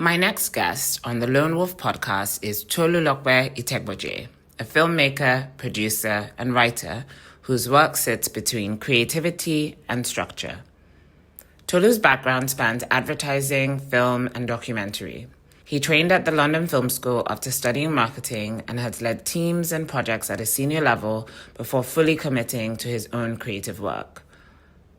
My next guest on the Lone Wolf podcast is Tolulope Itegboje, a filmmaker, producer, and writer whose work sits between creativity and structure. Tolu's background spans advertising, film, and documentary. He trained at the London Film School after studying marketing and has led teams and projects at a senior level before fully committing to his own creative work.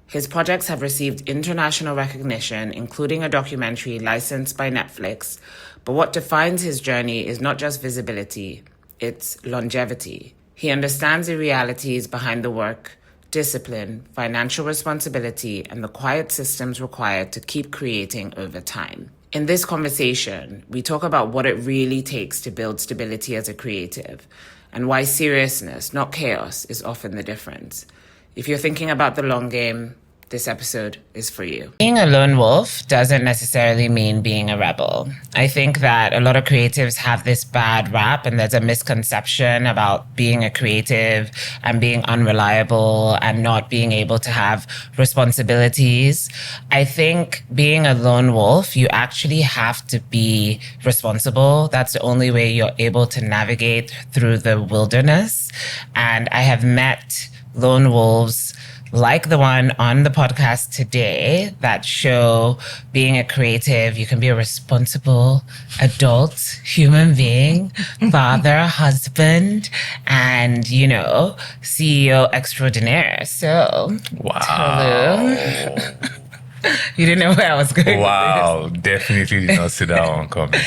His projects have received international recognition, including a documentary licensed by Netflix, but what defines his journey is not just visibility, it's longevity. He understands the realities behind the work, discipline, financial responsibility, and the quiet systems required to keep creating over time. In this conversation, we talk about what it really takes to build stability as a creative, and why seriousness, not chaos, is often the difference. If you're thinking about the long game, this episode is for you. Being a lone wolf doesn't necessarily mean being a rebel. I think that a lot of creatives have this bad rap, and there's a misconception about being a creative and being unreliable and not being able to have responsibilities. I think being a lone wolf, you actually have to be responsible. That's the only way you're able to navigate through the wilderness. And I have met lone wolves like the one on the podcast today that show being a creative, you can be a responsible adult human being, father, husband, and, CEO extraordinaire. So, wow. Tolu, you didn't know where I was going. Wow, definitely did not see that one coming.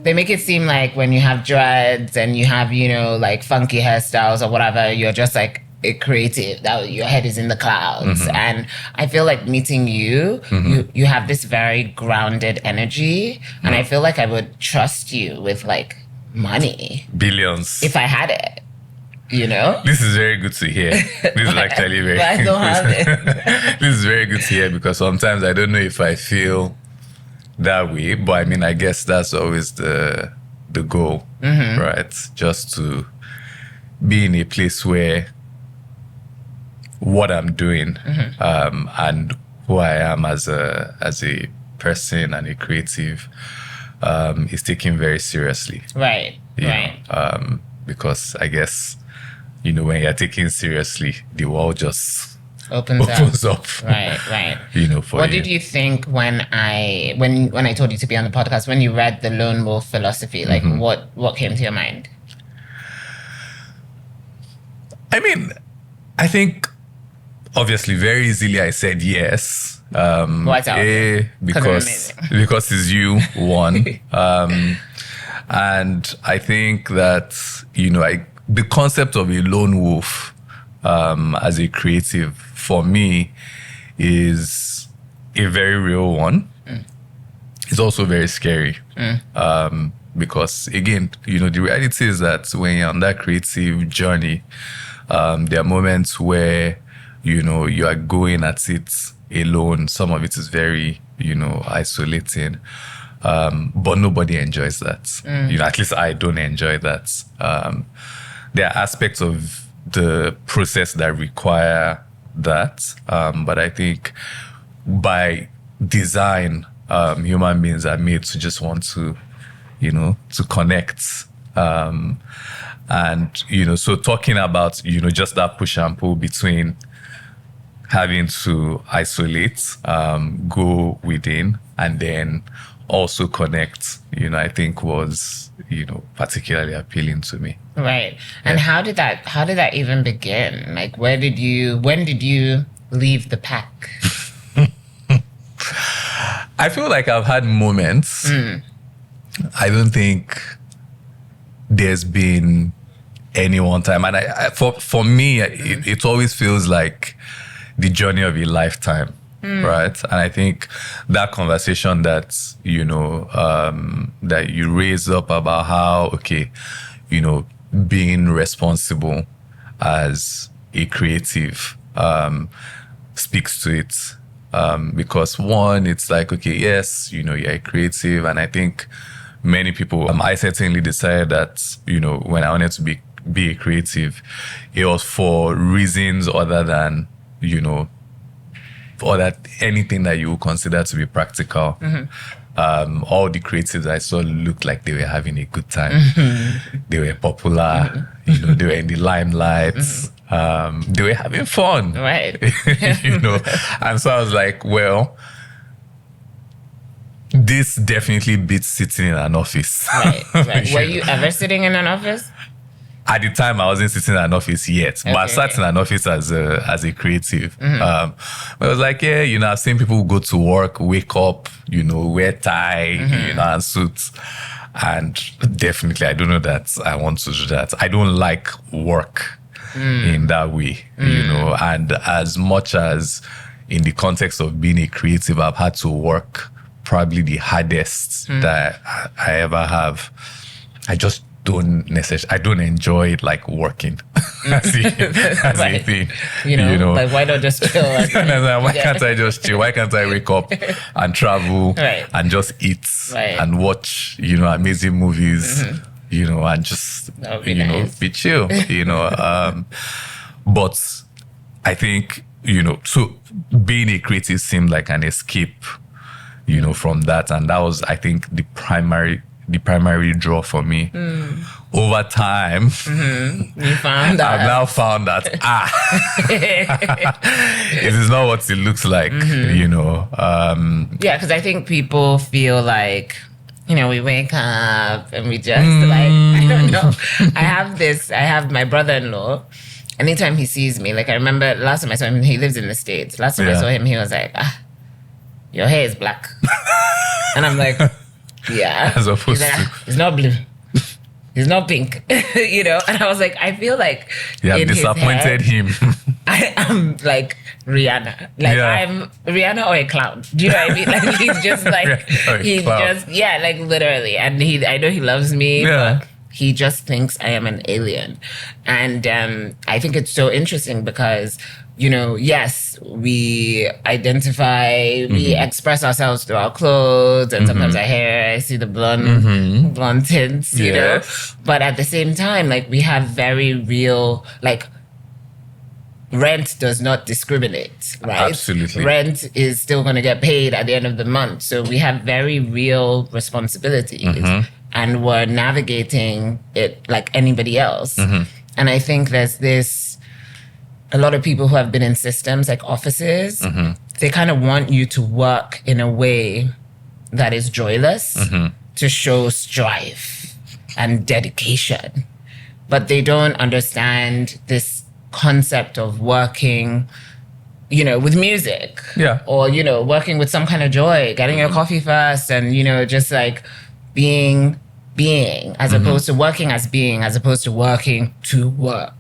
They make it seem like when you have dreads and you have, like funky hairstyles or whatever, you're just like a creative, that your head is in the clouds. Mm-hmm. And I feel like meeting you, you have this very grounded energy. And I feel like I would trust you with like money. Billions. If I had it. This is very good to hear. This is actually very I don't have it. This is very good to hear, because sometimes I don't know if I feel that way, but I mean, I guess that's always the goal, right? Just to be in a place where what I'm doing and who I am as a person and a creative is taken very seriously. Right. Because I guess, when you're taken seriously, the world just opens up. Right. For what did you think when I told you to be on the podcast, when you read the lone wolf philosophy, like what came to your mind? I mean, I think obviously very easily I said yes. What's up? Because it's you, one. And I think that, the concept of a lone wolf as a creative, for me, is a very real one. It's also very scary. Because, again, the reality is that when you're on that creative journey, there are moments where, you are going at it alone. Some of it is very, isolating. But nobody enjoys that. At least I don't enjoy that. There are aspects of the process that require that. But I think by design, human beings are made to just want to, to connect. And, so talking about, just that push and pull between having to isolate, go within, and then also connect, I think was, particularly appealing to me. Right. And how did that even begin? Like, when did you leave the pack? I feel like I've had moments. I don't think there's been any one time. And for me, it always feels like the journey of a lifetime. Right. And I think that conversation that, that you raise up about how, being responsible as a creative speaks to it. Because one, it's like, okay, yes, you're a creative. And I think many people, I certainly decided that, when I wanted to be a creative, it was for reasons other than, or that anything that you would consider to be practical. All the creatives I saw looked like they were having a good time. They were popular, they were in the limelight. They were having fun. Right. And so I was like, well, this definitely beats sitting in an office. Right. Were you ever sitting in an office? At the time, I wasn't sitting in an office yet, but I sat in an office as a creative. But I was like, I've seen people go to work, wake up, wear tie, and suits. And definitely, I don't know that I want to do that. I don't like work in that way, and as much as in the context of being a creative, I've had to work probably the hardest that I ever have. I just don't enjoy like working as a thing. Like why not just chill? Why can't I just chill? Why can't I wake up and travel and just eat and watch, amazing movies, and just, be chill, But I think, so being a creative seemed like an escape, from that. And that was, I think, the primary draw for me. Over time, you found that. I've now found that it is not what it looks like, because I think people feel like, we wake up and we just like, I don't know. I have my brother-in-law. Anytime he sees me, like I remember last time I saw him, he lives in the States. Last time I saw him, he was like, your hair is black. And I'm like, yeah. As opposed to... It's not blue. It's not pink. And I was like, I feel like you have disappointed him. I am like Rihanna. Like I'm Rihanna or a clown. Do you know what I mean? Like he's just like, like literally. And I know he loves me, but he just thinks I am an alien. And I think it's so interesting because, yes, we identify, we express ourselves through our clothes and sometimes our hair. I see the blonde tints, you know. But at the same time, like we have very real, like rent does not discriminate, right? Absolutely. Rent is still going to get paid at the end of the month. So we have very real responsibilities and we're navigating it like anybody else. And I think there's a lot of people who have been in systems like offices, they kind of want you to work in a way that is joyless to show strive and dedication. But they don't understand this concept of working, with music. Or, working with some kind of joy, getting your coffee first and, just like being as opposed to working as being, as opposed to working to work.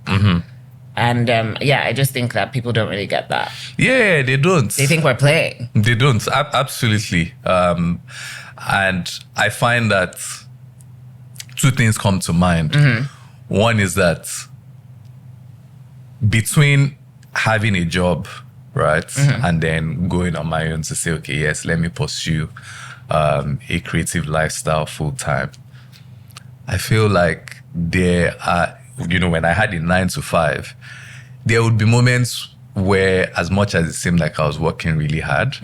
And I just think that people don't really get that. Yeah, they don't. They think we're playing. They don't. Absolutely. And I find that two things come to mind. One is that between having a job, right, and then going on my own to say, okay, yes, let me pursue a creative lifestyle full time. I feel like there are, when I had a 9 to 5, there would be moments where, as much as it seemed like I was working really hard,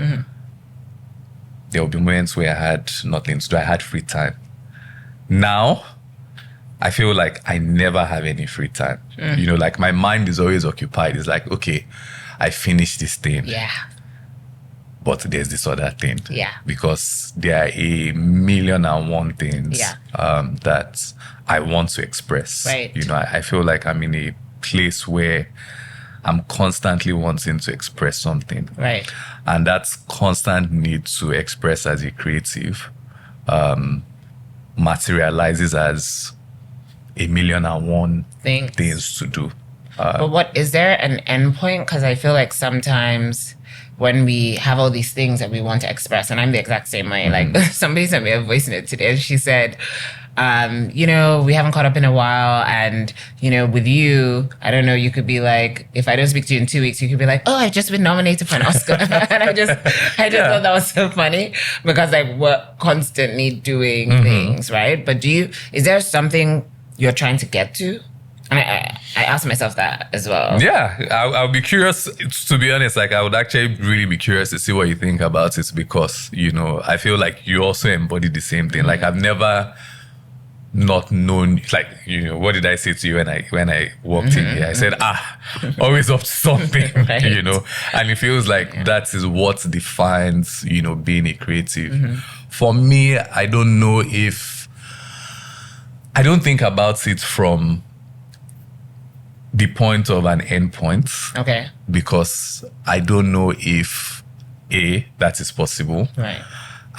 there would be moments where I had nothing to do. I had free time. Now, I feel like I never have any free time. Like my mind is always occupied. It's like, okay, I finished this thing. Yeah. But there's this other thing. Yeah. Because there are 1,000,001 things that I want to express. Right. I feel like I'm in a place where I'm constantly wanting to express something. Right. And that constant need to express as a creative materializes as 1,000,001 things to do. But is there an endpoint? Because I feel like sometimes when we have all these things that we want to express, and I'm the exact same way, like somebody sent me a voice note today and she said, we haven't caught up in a while. And, with you, I don't know, you could be like, if I don't speak to you in 2 weeks, you could be like, oh, I've just been nominated for an Oscar. And I just thought that was so funny because like we're constantly doing things, right? But is there something you're trying to get to? And I asked myself that as well. Yeah, I'll be curious. To be honest, like I would actually really be curious to see what you think about it because, I feel like you also embody the same thing. Like I've never not known, like, what did I say to you when I walked in here? I said, always up to something, Right. And it feels like that is what defines, being a creative. For me, I don't think about it from the point of an end point. Okay. Because I don't know if that is possible. Right.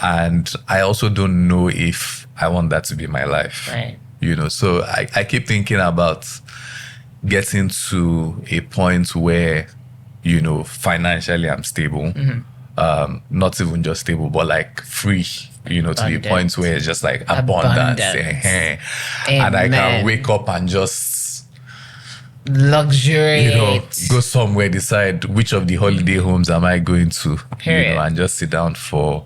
And I also don't know if I want that to be my life. Right. So I keep thinking about getting to a point where, financially I'm stable. Not even just stable, but like free, to the point where it's just like abundance. And I can wake up and just luxuriate. Go somewhere, decide which of the holiday homes am I going to, Period. and just sit down for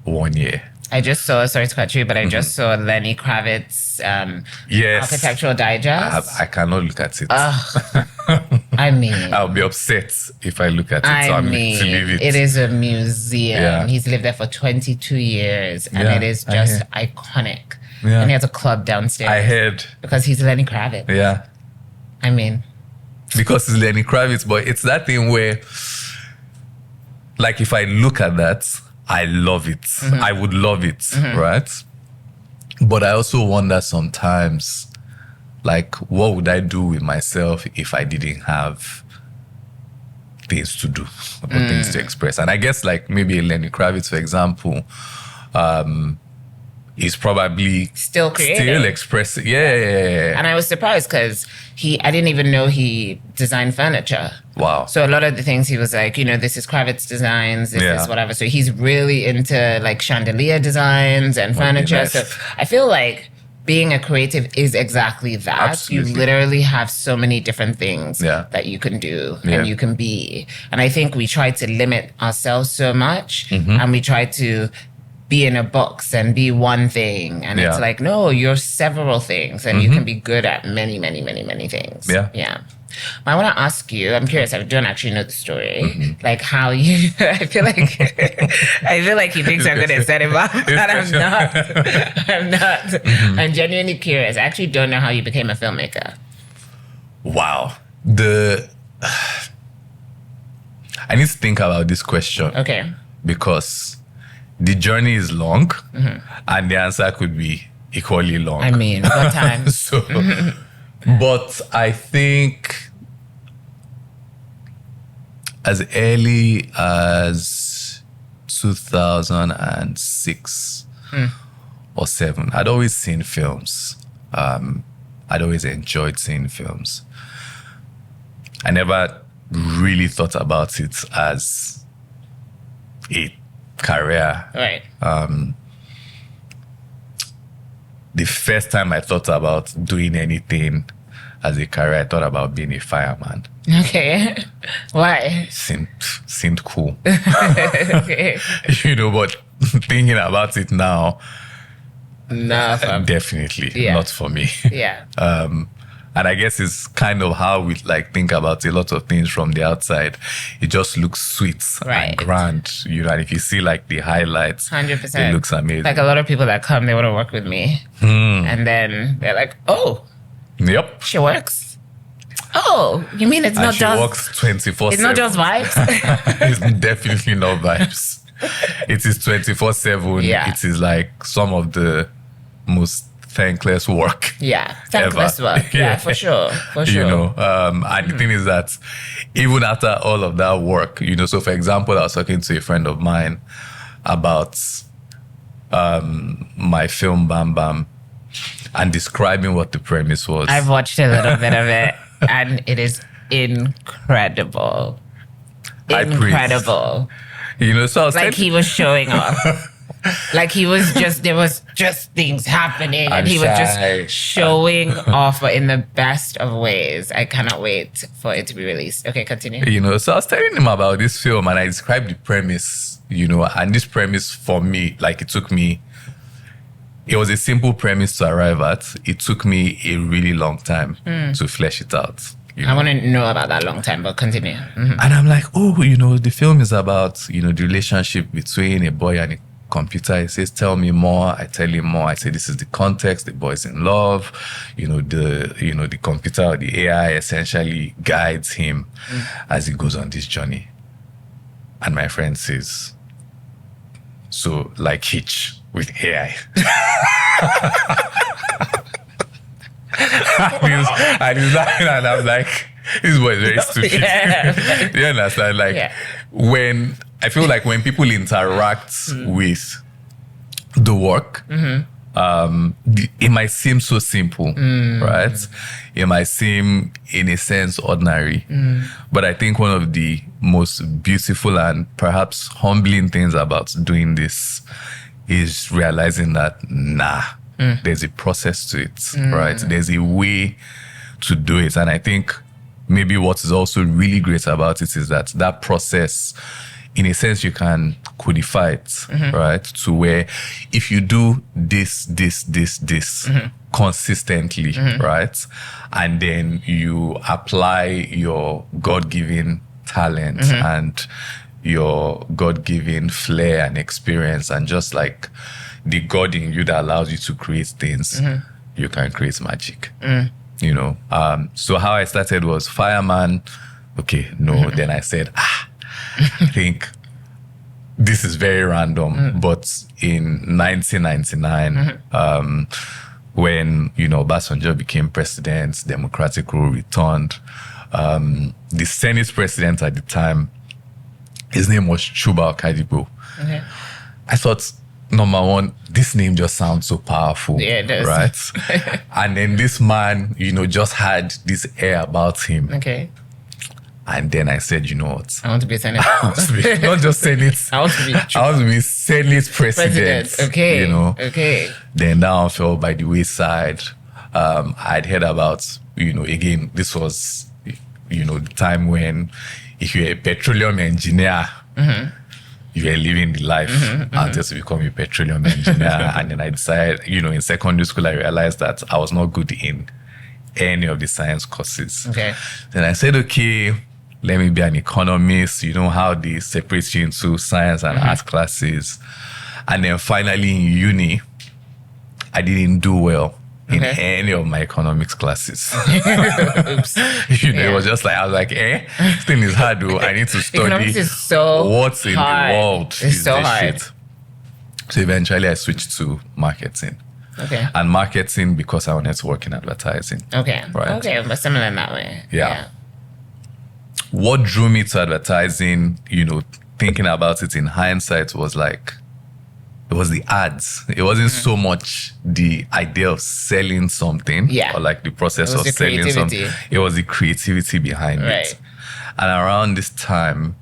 1 year. I just saw, sorry to cut you, but I just saw Lenny Kravitz's Architectural Digest. I cannot look at it. I mean, I'll be upset if I look at it. So I'm going to leave it. It is a museum. Yeah. He's lived there for 22 years, and it is just iconic. Yeah. And he has a club downstairs. I heard. Because he's Lenny Kravitz. Yeah. I mean, because it's Lenny Kravitz, but it's that thing where, like, if I look at that, I love it. I would love it, right? But I also wonder sometimes, like, what would I do with myself if I didn't have things to do or things to express? And I guess, like, maybe Lenny Kravitz, for example, is probably still creating. Still expressing. Yeah. And I was surprised because I didn't even know he designed furniture. Wow. So a lot of the things he was like, this is Kravitz designs, this is whatever. So he's really into like chandelier designs and furniture. Nice. So I feel like being a creative is exactly that. Absolutely. You literally have so many different things that you can do and you can be. And I think we try to limit ourselves so much and we try to be in a box and be one thing. And it's like, no, you're several things and you can be good at many, many, many, many things. Yeah. But I want to ask you, I'm curious, I don't actually know the story, like how you, I feel like he thinks I'm going to set him up, but I'm not. I'm genuinely curious. I actually don't know how you became a filmmaker. Wow. I need to think about this question. Okay. Because the journey is long and the answer could be equally long. I mean, what time? But I think as early as 2006 or 7, I'd always seen films. I'd always enjoyed seeing films. I never really thought about it as a career. Right. The first time I thought about doing anything as a career, I thought about being a fireman. Okay. Why? Seemed cool. Okay. But thinking about it now, definitely not for me. Yeah. And I guess it's kind of how we like think about a lot of things from the outside. It just looks sweet and grand, and if you see like the highlights, 100%, it looks amazing. Like a lot of people that come, they want to work with me, and then they're like, "Oh, yep, she works. Oh, you mean it's not she just works 24/7? It's not just vibes. It's definitely not vibes. It is 24/7. Yeah. It is like some of the most thankless work. Yeah, thankless work. Yeah, for sure. And the thing is that even after all of that work, so for example, I was talking to a friend of mine about my film Bam Bam and describing what the premise was. I've watched a little bit of it and it is incredible. Incredible. So I was like he was showing off. Like there was just things happening, and he was shy. just showing off in the best of ways. I cannot wait for it to be released. Okay, continue. So I was telling him about this film and I described the premise, and this premise for me, like it was a simple premise to arrive at. It took me a really long time to flesh it out. I want to know about that long time, but continue. Mm-hmm. And I'm like, the film is about, the relationship between a boy and a computer. He says, tell me more. I tell him more. I say, this is the context. The boy's in love. The computer or the AI essentially guides him as he goes on this journey. And my friend says, so like Hitch with AI. and he's laughing, and I'm like, this boy is very stupid. Yeah. You understand? Like, when I feel like when people interact with the work, it might seem so simple, right? It might seem, in a sense, ordinary. But I think one of the most beautiful and perhaps humbling things about doing this is realizing that, there's a process to it, right? There's a way to do it. And I think maybe what is also really great about it is that process, in a sense, you can codify it, right? To where if you do this, consistently, right? And then you apply your God-given talent and your God-given flair and experience and just like the God in you that allows you to create things, you can create magic. So how I started was fireman. Okay, no. Then I said, I think this is very random, but in 1999, when, Obasanjo became president, democratic rule returned, the Senate president at the time, his name was Chuba Okadibo. I thought, number one, this name just sounds so powerful. Yeah, it does. Right? And then this man, just had this air about him. Okay. And then I said, you know what? I want to be Senate. Not just Senate. I want to be Senate president. Okay. Okay. Then that one fell by the wayside. I'd heard about, again, this was, the time when if you're a petroleum engineer, you were living the life until to become a petroleum engineer. And then I decided, in secondary school, I realized that I was not good in any of the science courses. Okay. Then I said, okay, let me be an economist. You know how they separate you into science and art classes. And then finally in uni, I didn't do well in any of my economics classes. Oops. It was just like, I was like, this thing is hard, though. I need to study Economics is so what's in hard. the world. It's so hard. Shit. So eventually I switched to marketing. Okay. And marketing because I wanted to work in advertising. Okay. Right. Okay, but similar in that way. Yeah. What drew me to advertising, thinking about it in hindsight was like, it was the ads. It wasn't so much the idea of selling something or like the process of selling something. It was the creativity behind it. And around this time,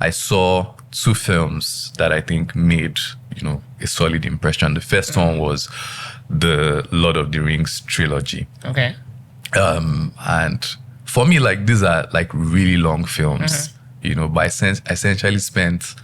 I saw two films that I think made, a solid impression. The first one was the Lord of the Rings trilogy. Okay. And for me, like, these are like really long films, but I essentially spent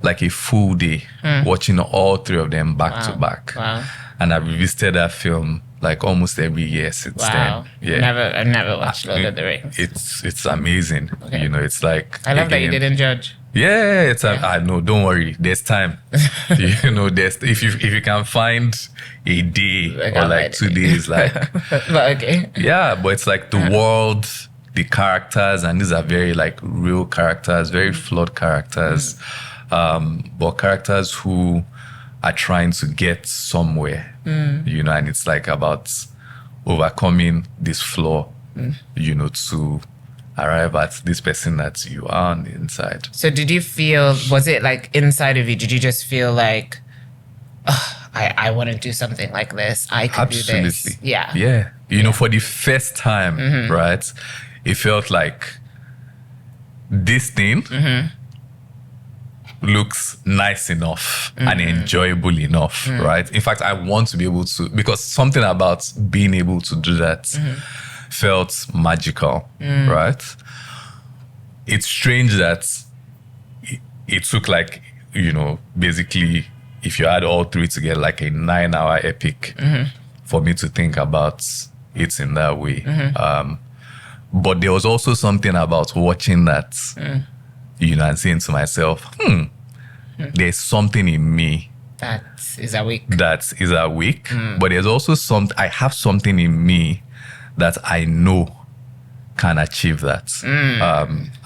like a full day watching all three of them back to back. Wow. And I've revisited that film like almost every year since then. Yeah. I've never watched Lord of the Rings. It's amazing. Okay. It's like, I love that you didn't judge. Yeah, I know, don't worry. There's time. If you can find a day or like 2 days, like but okay. Yeah, but it's like the world, the characters, and these are very like real characters, very flawed characters. But characters who are trying to get somewhere, and it's like about overcoming this flaw, to arrive at this person that you are on the inside. So did you feel, was it like inside of you, did you just feel like, I want to do something like this. I can do this. Yeah. Yeah. For the first time, right, it felt like this thing looks nice enough and enjoyable enough, right? In fact, I want to be able to, because something about being able to do that felt magical, right? It's strange that it took like, basically, if you add all three together, like a 9-hour epic for me to think about it in that way. But there was also something about watching that, and saying to myself, there's something in me that is awake. But there's also I have something in me that I know can achieve that.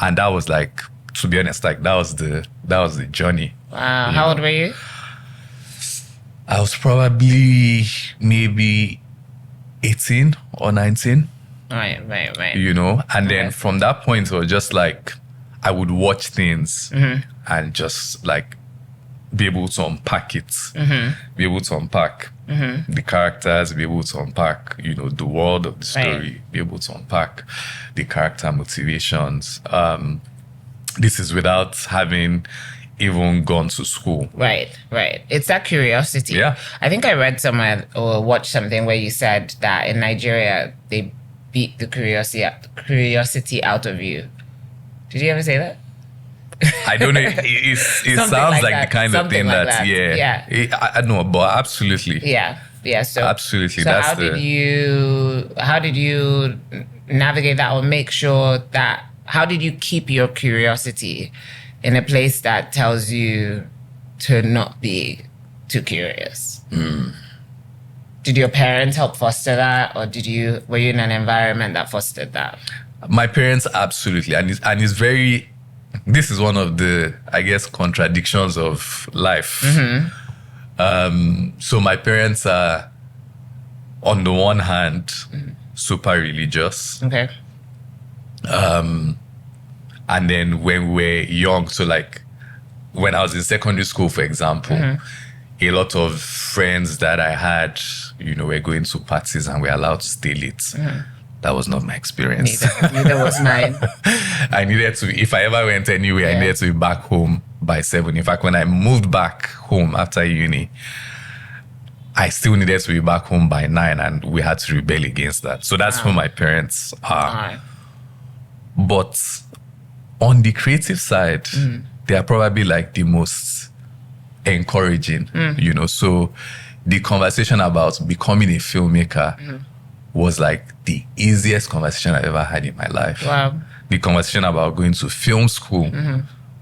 And that was like, to be honest, like that was the journey. Wow. How old were you? I was probably maybe 18 or 19. Right. And then from that point, it was just like, I would watch things and just like be able to unpack it, be able to unpack the characters, be able to unpack, the world of the story, be able to unpack the character motivations. This is without having even gone to school. Right. It's that curiosity. Yeah. I think I read somewhere or watched something where you said that in Nigeria, they beat the curiosity out of you. Did you ever say that? I don't know. It sounds like the kind of thing that. Yeah. I know, but absolutely. Yeah. So absolutely. So how did you navigate that, or make sure that? How did you keep your curiosity in a place that tells you to not be too curious? Did your parents help foster that, or were you in an environment that fostered that? My parents, absolutely, and it's very. This is one of the, I guess, contradictions of life. So my parents are, on the one hand, super religious. Okay. And then when we were young, so like when I was in secondary school, for example, a lot of friends that I had, were going to parties and were allowed to stay late. That was not my experience. Neither was mine. I needed to, if I ever went anywhere, I needed to be back home by 7. In fact, when I moved back home after uni, I still needed to be back home by 9, and we had to rebel against that. So that's who my parents are. But on the creative side, they are probably like the most encouraging, So the conversation about becoming a filmmaker was like the easiest conversation I ever had in my life. Wow. The conversation about going to film school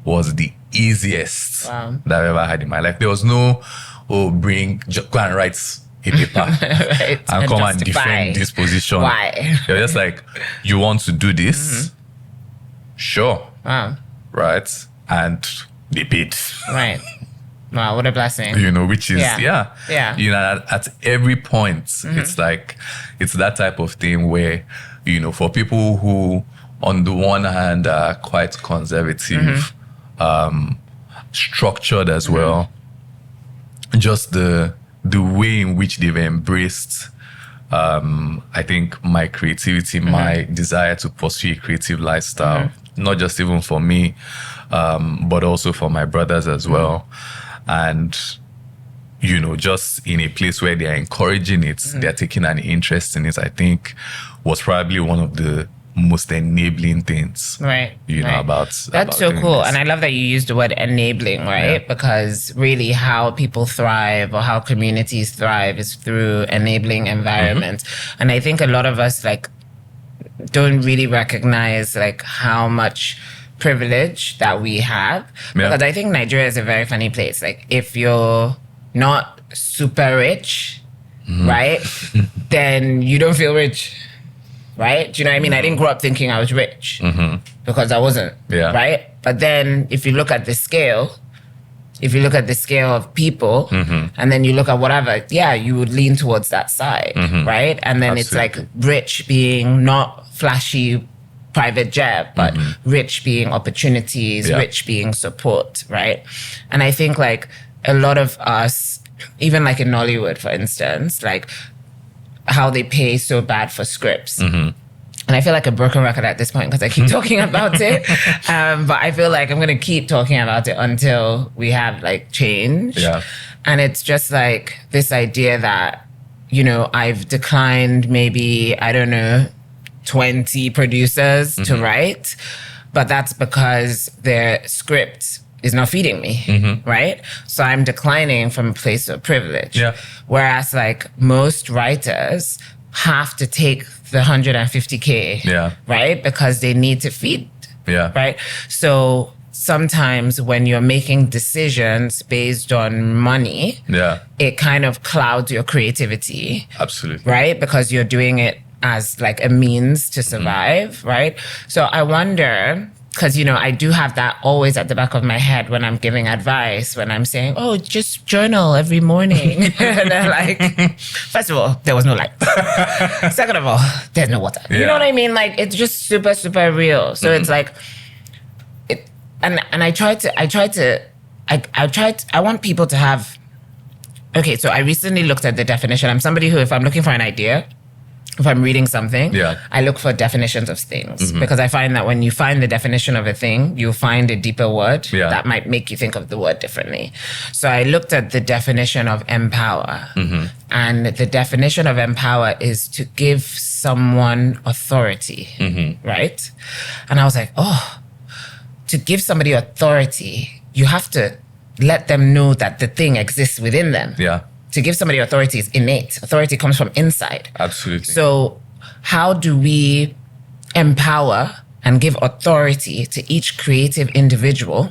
was the easiest that I ever had in my life. There was no, go and write a paper and come and defend this position. Why? You're just like, you want to do this? Sure. Wow. Right? And they paid. Right. Wow, what a blessing. Which is, Yeah. At every point, it's like, it's that type of thing where, for people who, on the one hand, are quite conservative, structured as well, just the way in which they've embraced, I think, my creativity, my desire to pursue a creative lifestyle, not just even for me, but also for my brothers as well. And, just in a place where they're encouraging it, they're taking an interest in it, I think was probably one of the most enabling things. Right. About That's so cool. This. And I love that you used the word enabling, right? Yeah. Because really how people thrive or how communities thrive is through enabling environments. And I think a lot of us don't really recognize how much privilege that we have. Yeah. Because I think Nigeria is a very funny place. If you're not super rich, right, then you don't feel rich. Right? Do you know what I mean? I didn't grow up thinking I was rich because I wasn't. Yeah. Right? But then if you look at the scale of people and then you look at whatever, you would lean towards that side. Right? And then it's like rich being not flashy private jet, but rich being opportunities, rich being support. Right? And I think a lot of us, even in Nollywood, for instance, how they pay so bad for scripts. And and I feel like a broken record at this point because I keep talking about it. But I feel like I'm going to keep talking about it until we have like change. Yeah. And it's just like this idea that, you know, I've declined maybe, I don't know, 20 producers to write, but that's because their script is not feeding me, right? So I'm declining from a place of privilege. Yeah. Whereas like most writers have to take the 150K, Yeah. right? Because they need to feed, Yeah. right? So sometimes when you're making decisions based on money, Yeah. it kind of clouds your creativity, Absolutely. right? Because you're doing it as like a means to survive, right? So I wonder, because, you know, I do have that always at the back of my head when I'm giving advice, when I'm saying, oh, just journal every morning. And they're like, first of all, there was no light. Second of all, there's no water. You know what I mean? Like, it's just super, super real. So it's like, and I want people to have, okay, so I recently looked at the definition. I'm somebody who, if I'm looking for an idea, if I'm reading something, I look for definitions of things because I find that when you find the definition of a thing, you'll find a deeper word that might make you think of the word differently. So I looked at the definition of empower, and the definition of empower is to give someone authority, right? And I was like, oh, to give somebody authority, you have to let them know that the thing exists within them. Yeah. To give somebody authority is innate. Authority comes from inside. Absolutely. So how do we empower and give authority to each creative individual,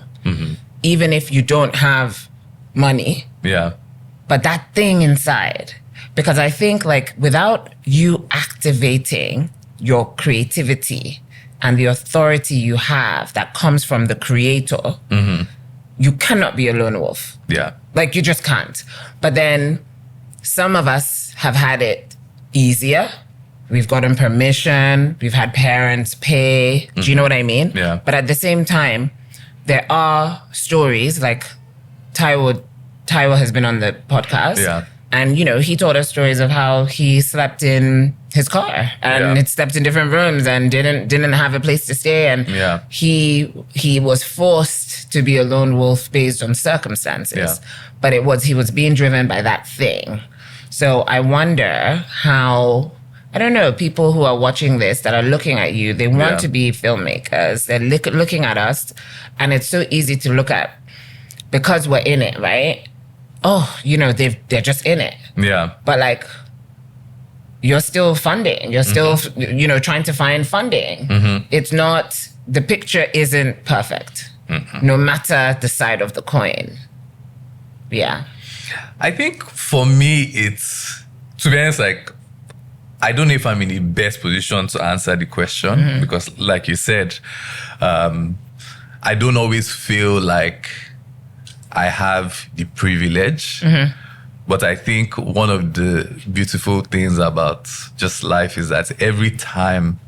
even if you don't have money, but that thing inside? Because I think like without you activating your creativity and the authority you have that comes from the creator, you cannot be a lone wolf. Yeah. Like you just can't. But then some of us have had it easier. We've gotten permission. We've had parents pay. Do you know what I mean? Yeah. But at the same time, there are stories like Taiwo has been on the podcast. Yeah. And, you know, he told us stories of how he slept in his car and it slept in different rooms and didn't have a place to stay. And he was forced to be a lone wolf based on circumstances. Yeah. But he was being driven by that thing. So I wonder how, I don't know, people who are watching this that are looking at you, they want to be filmmakers. They're looking at us, and it's so easy to look at because we're in it, right? Oh, you know, they're just in it. Yeah. But like, you're still funding. You're still, you know, trying to find funding. It's not, the picture isn't perfect, no matter the side of the coin. Yeah. I think for me, it's, to be honest, like, I don't know if I'm in the best position to answer the question because, like you said, I don't always feel like I have the privilege. But I think one of the beautiful things about just life is that every time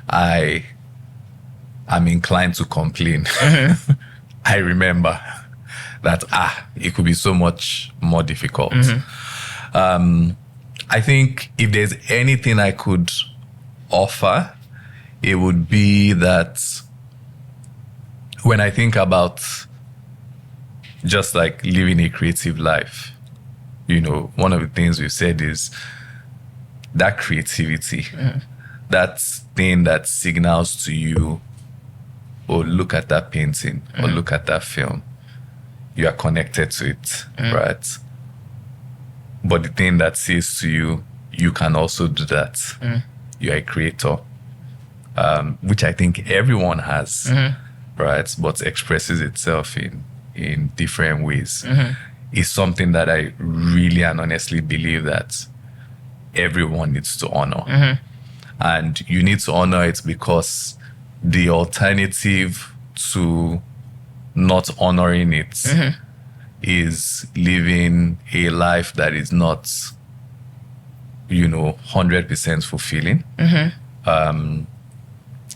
I am inclined to complain, I remember that, it could be so much more difficult. I think if there's anything I could offer, it would be that when I think about just like living a creative life, you know, one of the things we said is that creativity, that thing that signals to you, oh, look at that painting or look at that film. You are connected to it, right? But the thing that says to you, you can also do that. You're a creator, which I think everyone has, right? But expresses itself in different ways. Is something that I really and honestly believe that everyone needs to honor. And you need to honor it because the alternative to not honoring it is living a life that is not, you know, 100% fulfilling.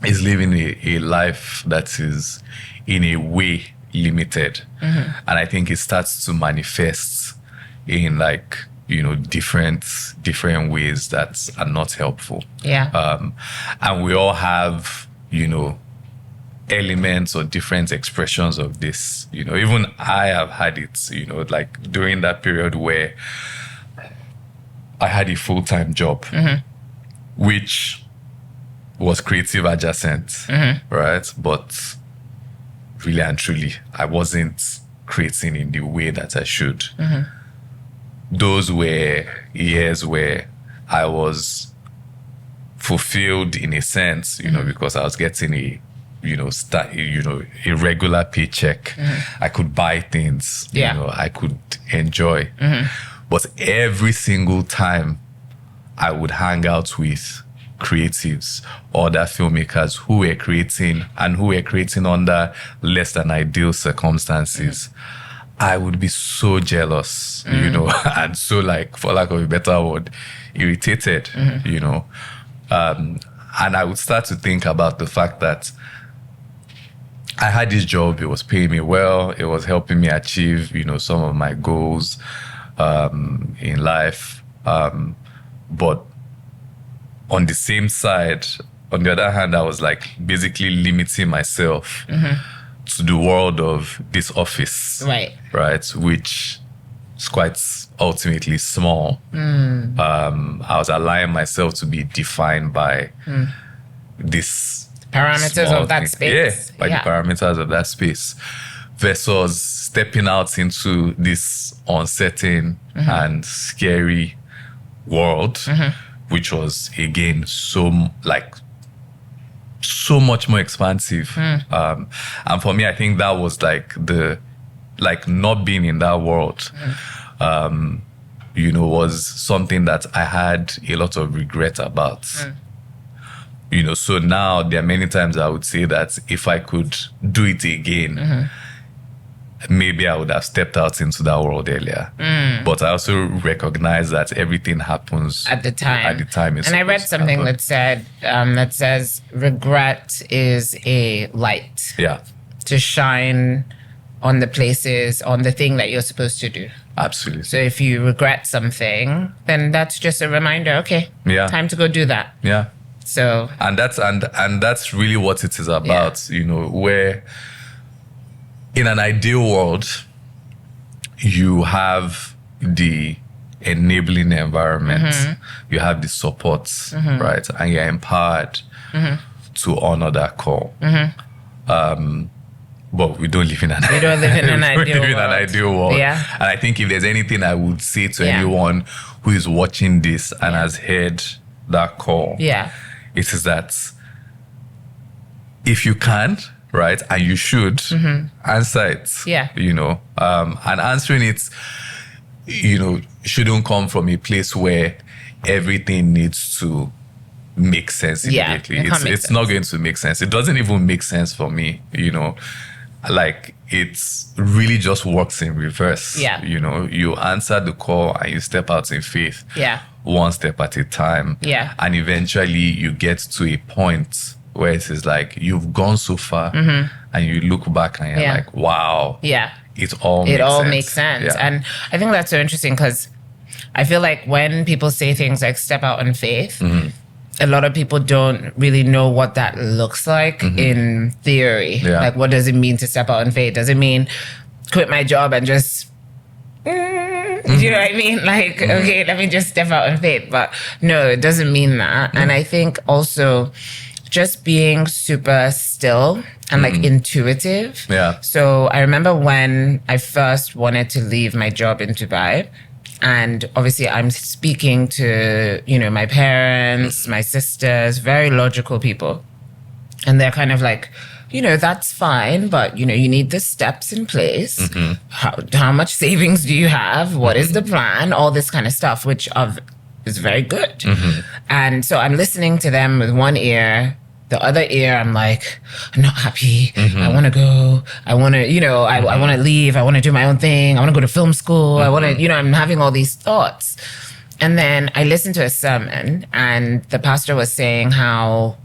Is living a life that is in a way limited. And I think it starts to manifest in like, different ways that are not helpful. Yeah. And we all have, elements or different expressions of this. Even I have had it, like during that period where I had a full-time job, which was creative adjacent, right? But really and truly, I wasn't creating in the way that I should. Those were years where I was fulfilled in a sense, because I was getting a regular paycheck. I could buy things, I could enjoy. But every single time I would hang out with creatives, other filmmakers who were creating under less than ideal circumstances, I would be so jealous, and so, like, for lack of a better word, irritated, and I would start to think about the fact that I had this job, it was paying me well, it was helping me achieve, some of my goals in life. But on the same side, on the other hand, I was like basically limiting myself to the world of this office, right, which is quite ultimately small. I was allowing myself to be defined by this parameters of that space. The parameters of that space, versus stepping out into this uncertain and scary world, which was again so much more expansive. And for me, I think that was like not being in that world, was something that I had a lot of regret about. So now there are many times I would say that if I could do it again, maybe I would have stepped out into that world earlier. But I also recognize that everything happens at the time. And I read something that says regret is a light. Yeah. To shine on the places, on the thing that you're supposed to do. Absolutely. So if you regret something, then that's just a reminder, okay, time to go do that. Yeah. So and that's really what it is about, where in an ideal world you have the enabling environment, you have the supports, right, and you're empowered to honor that call. But we don't live in an ideal world. Yeah. And I think if there's anything I would say to anyone who is watching this and has heard that call, it is that if you can, right, and you should, answer it. And answering it, shouldn't come from a place where everything needs to make sense immediately. It's not going to make sense. It doesn't even make sense for me, like it's really just works in reverse. You answer the call and you step out in faith. One step at a time. And eventually you get to a point where it is like you've gone so far and you look back and you're like, wow. It all makes sense. And I think that's so interesting because I feel like when people say things like step out in faith, a lot of people don't really know what that looks like in theory. Like, what does it mean to step out in faith? Does it mean quit my job and just, do you know what I mean? Like, okay, let me just step out in faith. But no, it doesn't mean that. And I think also just being super still and like intuitive. So I remember when I first wanted to leave my job in Dubai, and obviously I'm speaking to, my parents, my sisters, very logical people. And they're kind of like, that's fine, but, you need the steps in place. How much savings do you have? What is the plan? All this kind of stuff, which is very good. And so I'm listening to them with one ear. The other ear, I'm like, I'm not happy. I want to go. I want to, I want to leave. I want to do my own thing. I want to go to film school. I want to, I'm having all these thoughts. And then I listened to a sermon and the pastor was saying how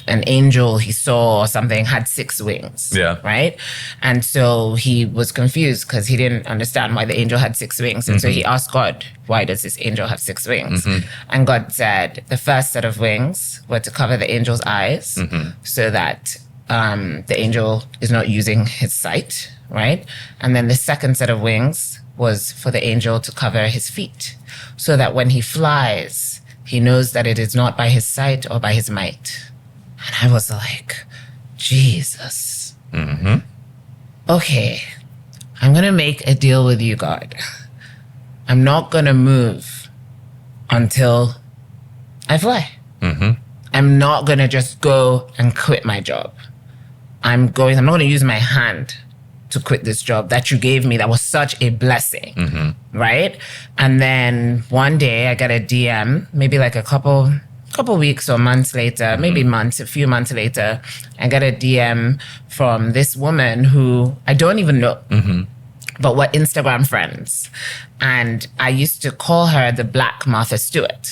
an angel he saw or something had 6 wings. Yeah. Right? And so he was confused because he didn't understand why the angel had 6 wings. And so he asked God, why does this angel have 6 wings? And God said the first set of wings were to cover the angel's eyes so that the angel is not using his sight, right? And then the second set of wings was for the angel to cover his feet so that when he flies, he knows that it is not by his sight or by his might. And I was like, Jesus. Okay, I'm going to make a deal with you, God. I'm not going to move until I fly. I'm not going to just go and quit my job. I'm not going to use my hand to quit this job that you gave me that was such a blessing, right? And then one day I got a DM, maybe like a couple weeks or months later, maybe months, a few months later, I got a DM from this woman who I don't even know, but we're Instagram friends. And I used to call her the Black Martha Stewart.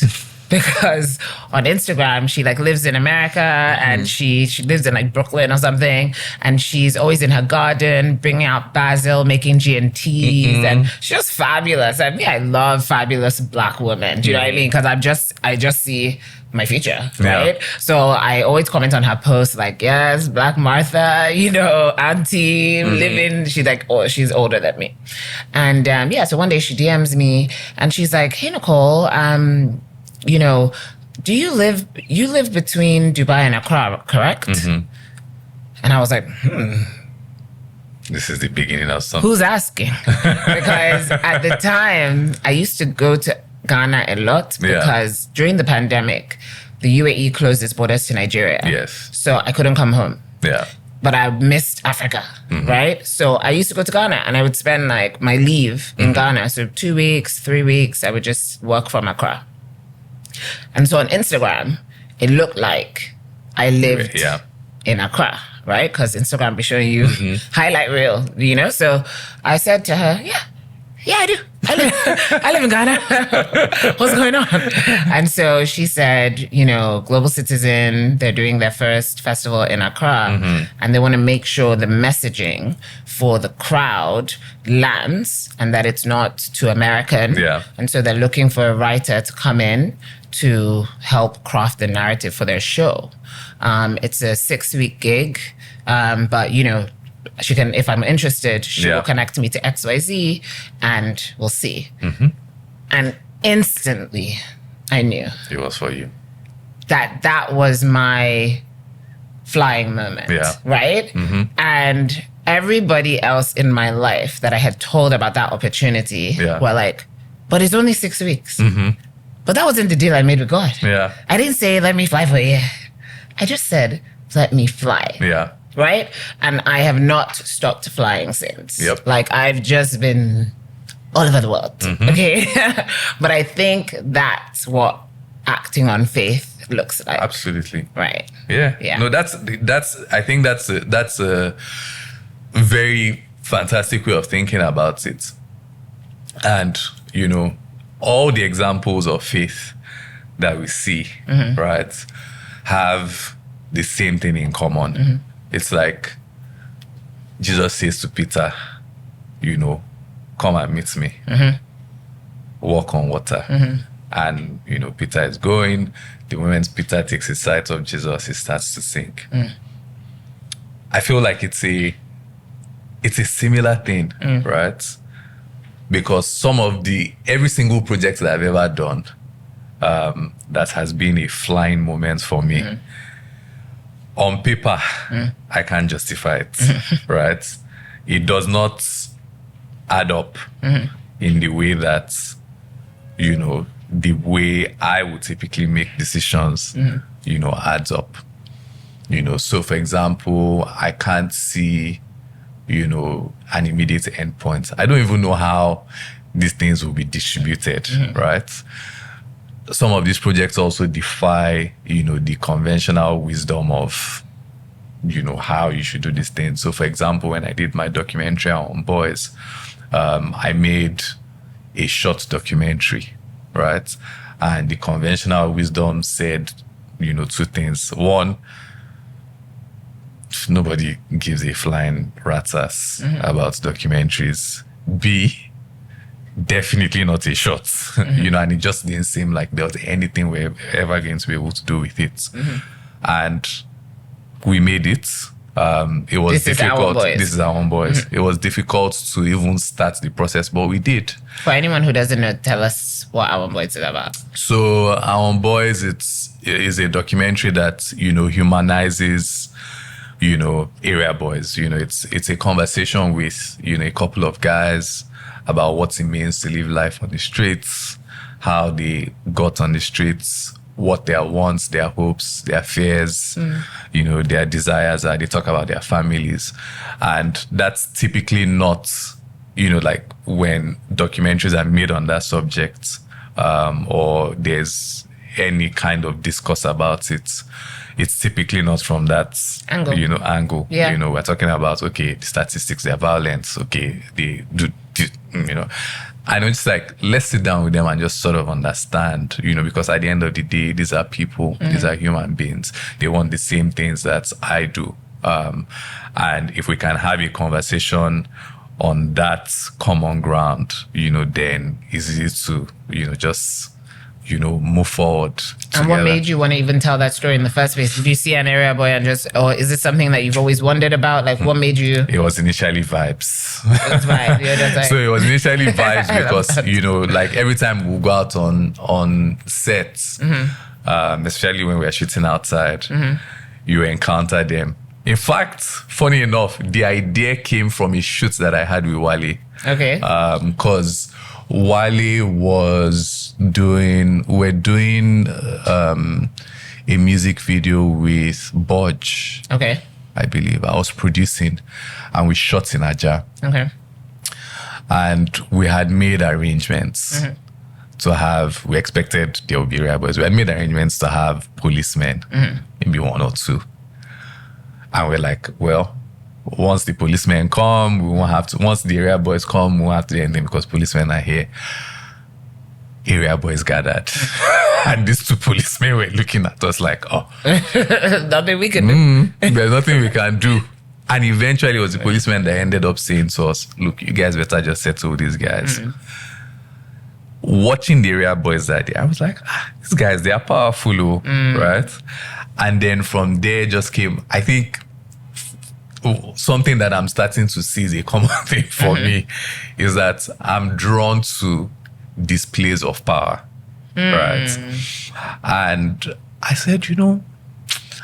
Because on Instagram, she like lives in America and she lives in like Brooklyn or something. And she's always in her garden, bringing out basil, making G&Ts. And she's just fabulous. I mean, I love fabulous Black women. Do you know what I mean? Because I just see my future, right? So I always comment on her posts like, yes, Black Martha, you know, auntie, living. She's like, oh, she's older than me. And so one day she DMs me and she's like, hey, Nicole, you know, you live between Dubai and Accra, correct? And I was like, This is the beginning of something. Who's asking? Because at the time, I used to go to Ghana a lot because during the pandemic, the UAE closed its borders to Nigeria. Yes. So I couldn't come home. Yeah. But I missed Africa, right? So I used to go to Ghana and I would spend like my leave in Ghana. So 2 weeks, 3 weeks, I would just work from Accra. And so on Instagram, it looked like I lived in Accra, right? Because Instagram be showing you highlight reel, you know? So I said to her, yeah, I do. I live in Ghana. What's going on? And so she said, you know, Global Citizen, they're doing their first festival in Accra and they want to make sure the messaging for the crowd lands and that it's not too American. Yeah. And so they're looking for a writer to come in to help craft the narrative for their show. It's a 6-week gig, but, you know, she can, if I'm interested, she will connect me to XYZ and we'll see. And instantly I knew it was for you. That was my flying moment, right? And everybody else in my life that I had told about that opportunity were like, but it's only 6 weeks. But that wasn't the deal I made with God. I didn't say, let me fly for a year. I just said, let me fly. Right? And I have not stopped flying since. Like I've just been all over the world. Okay. But I think that's what acting on faith looks like. Absolutely. Right. Yeah. No, that's I think that's a very fantastic way of thinking about it. And, you know, all the examples of faith that we see, right, have the same thing in common. It's like Jesus says to Peter, you know, come and meet me. Walk on water. And, you know, Peter is going. The moment Peter takes his sight of Jesus, he starts to sink. I feel like it's a similar thing, right? Because every single project that I've ever done that has been a flying moment for me, on paper, I can't justify it, right? It does not add up in the way that, you know, the way I would typically make decisions, you know, adds up. You know, so for example, I can't see, you know, an immediate endpoint. I don't even know how these things will be distributed, right? Some of these projects also defy, you know, the conventional wisdom of, you know, how you should do these things. So, for example, when I did my documentary on boys, I made a short documentary, right? And the conventional wisdom said two things. One, nobody gives a flying rat's ass about documentaries. B, definitely not a shot. And it just didn't seem like there was anything we're ever going to be able to do with it. And we made it. It was difficult. This is our own boys. It was difficult to even start the process, but we did. For anyone who doesn't know, tell us what Our Own Boys is about. So Our Own Boys, is a documentary that, humanizes, area boys. It's a conversation with, a couple of guys about what it means to live life on the streets, how they got on the streets, what their wants, their hopes, their fears, their desires are. They talk about their families. And that's typically not, like when documentaries are made on that subject, or there's any kind of discourse about it. It's typically not from that angle. Yeah. We're talking about, okay, the statistics, their violence, okay, they do, I know, it's like, let's sit down with them and just sort of understand, because at the end of the day, these are people, these are human beings. They want the same things that I do. And if we can have a conversation on that common ground, then it's easy to, just, move forward together. And what made you want to even tell that story in the first place? Did you see an area boy and or is it something that you've always wondered about? Like, what made you? It was initially vibes. It was vibes. You're just like... So it was initially vibes because, like every time we go out on sets, especially when we're shooting outside, you encounter them. In fact, funny enough, the idea came from a shoot that I had with Wale. Okay. Because Wale we're doing a music video with Bodge. Okay. I believe. I was producing and we shot in Aja. Okay. And we had made arrangements to have, we expected there would be rebels. We had made arrangements to have policemen, maybe one or two. And we're like, well, once the policemen come, we won't have to, once the area boys come, we won't have to do anything because policemen are here. Area boys gathered. And these two policemen were looking at us like, oh. Nothing we can do. There's nothing we can do. And eventually it was the policeman that ended up saying to us, look, you guys better just settle these guys. Watching the area boys that day, I was like, these guys, they are powerful, right? And then from there just came, I think, something that I'm starting to see is a common thing for me is that I'm drawn to displays of power, right? And I said, I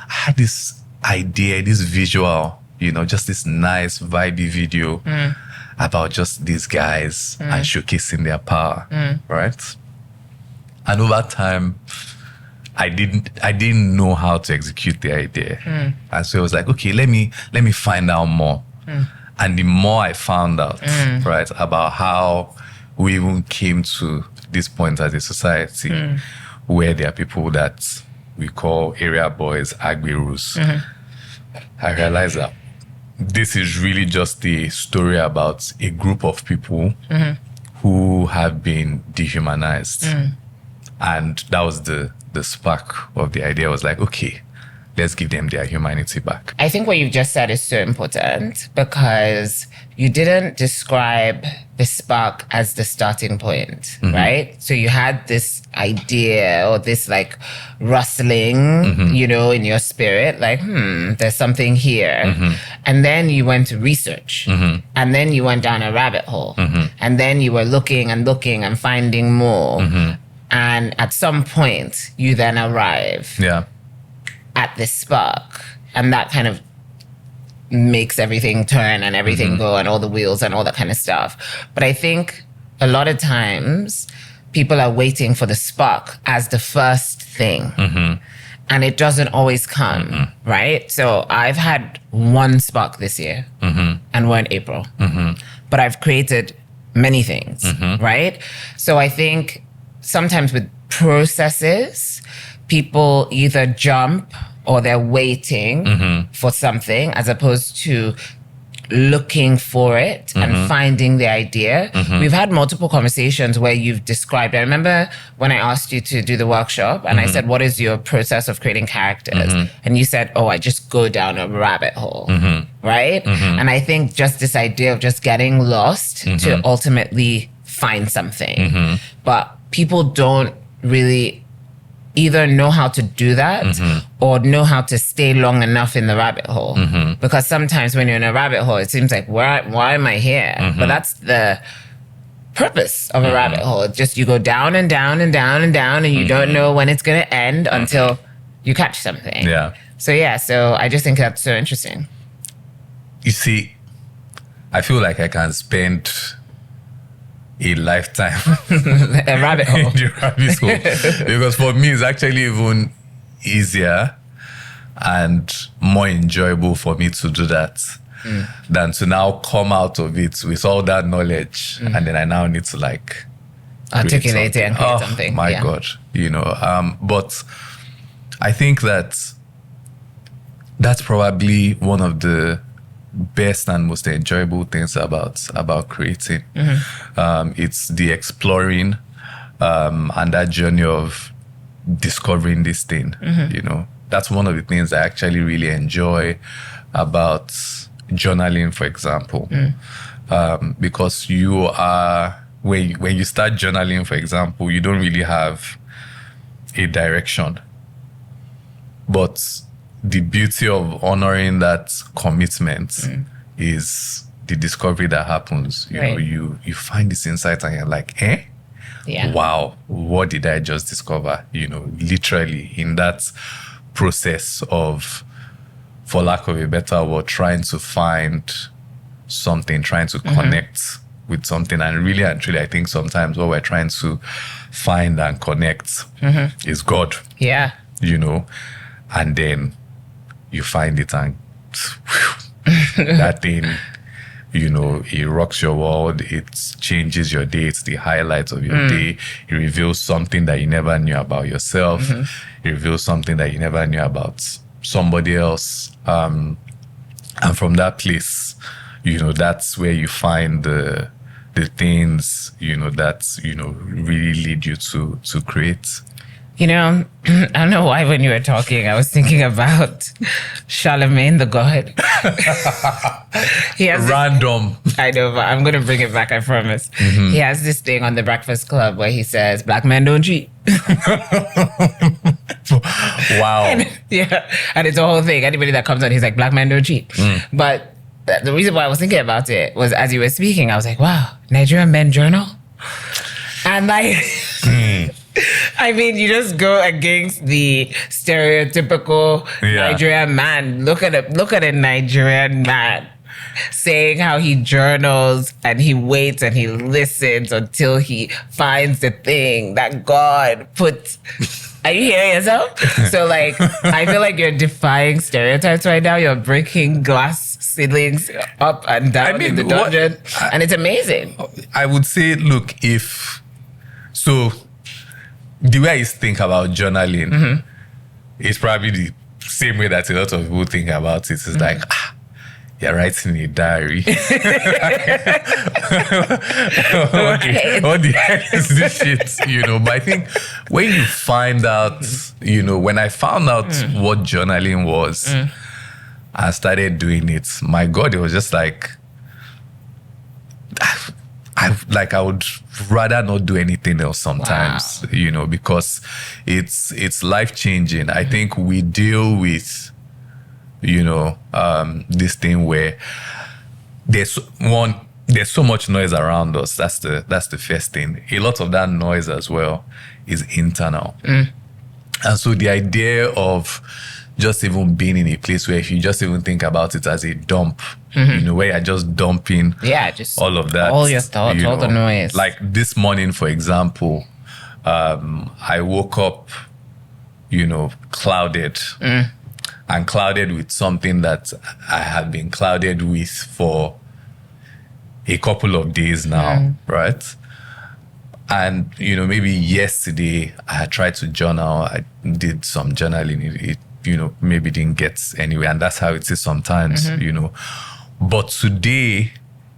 had this idea, this visual, just this nice vibey video about just these guys and showcasing their power, right? And over time, I didn't know how to execute the idea. And so I was like, okay, let me find out more. And the more I found out, right, about how we even came to this point as a society where there are people that we call area boys, Agbirus, I realized that this is really just a story about a group of people who have been dehumanized. And that was the spark of the idea. Was like, okay, let's give them their humanity back. I think what you've just said is so important because you didn't describe the spark as the starting point, right? So you had this idea or this like rustling, in your spirit, like, there's something here. And then you went to research and then you went down a rabbit hole and then you were looking and finding more. And at some point you then arrive at this spark and that kind of makes everything turn and everything go and all the wheels and all that kind of stuff. But I think a lot of times people are waiting for the spark as the first thing. And it doesn't always come, right? So I've had one spark this year and we're in April. But I've created many things, right? So I think sometimes with processes, people either jump or they're waiting for something as opposed to looking for it and finding the idea. We've had multiple conversations where you've described, I remember when I asked you to do the workshop and I said, what is your process of creating characters? And you said, oh, I just go down a rabbit hole, right? And I think just this idea of just getting lost to ultimately find something. But people don't really either know how to do that or know how to stay long enough in the rabbit hole. Because sometimes when you're in a rabbit hole, it seems like, why am I here? But that's the purpose of a rabbit hole. It's just you go down and down and down and down and you don't know when it's going to end until you catch something. Yeah. So I just think that's so interesting. You see, I feel like I can spend a lifetime A rabbit hole. in the rabbit hole. Because for me, it's actually even easier and more enjoyable for me to do that than to now come out of it with all that knowledge and then I now need to like Articulate it and create something. My God, but I think that's probably one of the best and most enjoyable things about creating. It's the exploring and that journey of discovering this thing. That's one of the things I actually really enjoy about journaling, for example, because you are when you start journaling, for example, you don't really have a direction, but the beauty of honoring that commitment is the discovery that happens. You know, you find this insight and you're like, wow, what did I just discover? Literally in that process of, for lack of a better word, trying to find something, trying to connect with something. And really and truly, I think sometimes what we're trying to find and connect is God. Yeah. And then you find it and that thing, it rocks your world. It changes your day. It's the highlights of your day. It reveals something that you never knew about yourself. It reveals something that you never knew about somebody else. And from that place, that's where you find the things, that, really lead you to create. I don't know why when you were talking, I was thinking about Charlemagne the God. He has Random. I know, but I'm going to bring it back, I promise. He has this thing on the Breakfast Club where he says, black men don't cheat. Wow. And it's a whole thing. Anybody that comes on, he's like, black men don't cheat. But the reason why I was thinking about it was as you were speaking, I was like, wow, Nigerian men journal? And like... I mean, you just go against the stereotypical Nigerian man. Look at a Nigerian man saying how he journals and he waits and he listens until he finds the thing that God puts. Are you hearing yourself? So like, I feel like you're defying stereotypes right now. You're breaking glass ceilings up and down in the dungeon. And it's amazing. I would say, look, the way I think about journaling is probably the same way that a lot of people think about it. It's like, you're writing a diary. Okay, what the heck is this shit? But I think when you find out, when I found out what journaling was, I started doing it. My God, it was just like, I would rather not do anything else sometimes, because it's life-changing. I think we deal with, this thing where there's so much noise around us. That's the first thing. A lot of that noise as well is internal. And so the idea of just even being in a place where if you just even think about it as a dump, where you're just dumping just all of that. All your thoughts, all the noise. Like this morning, for example, I woke up, clouded. And clouded with something that I have been clouded with for a couple of days now, right? And, maybe yesterday I had tried to journal. I did some journaling. It maybe didn't get anywhere. And that's how it is sometimes, But today,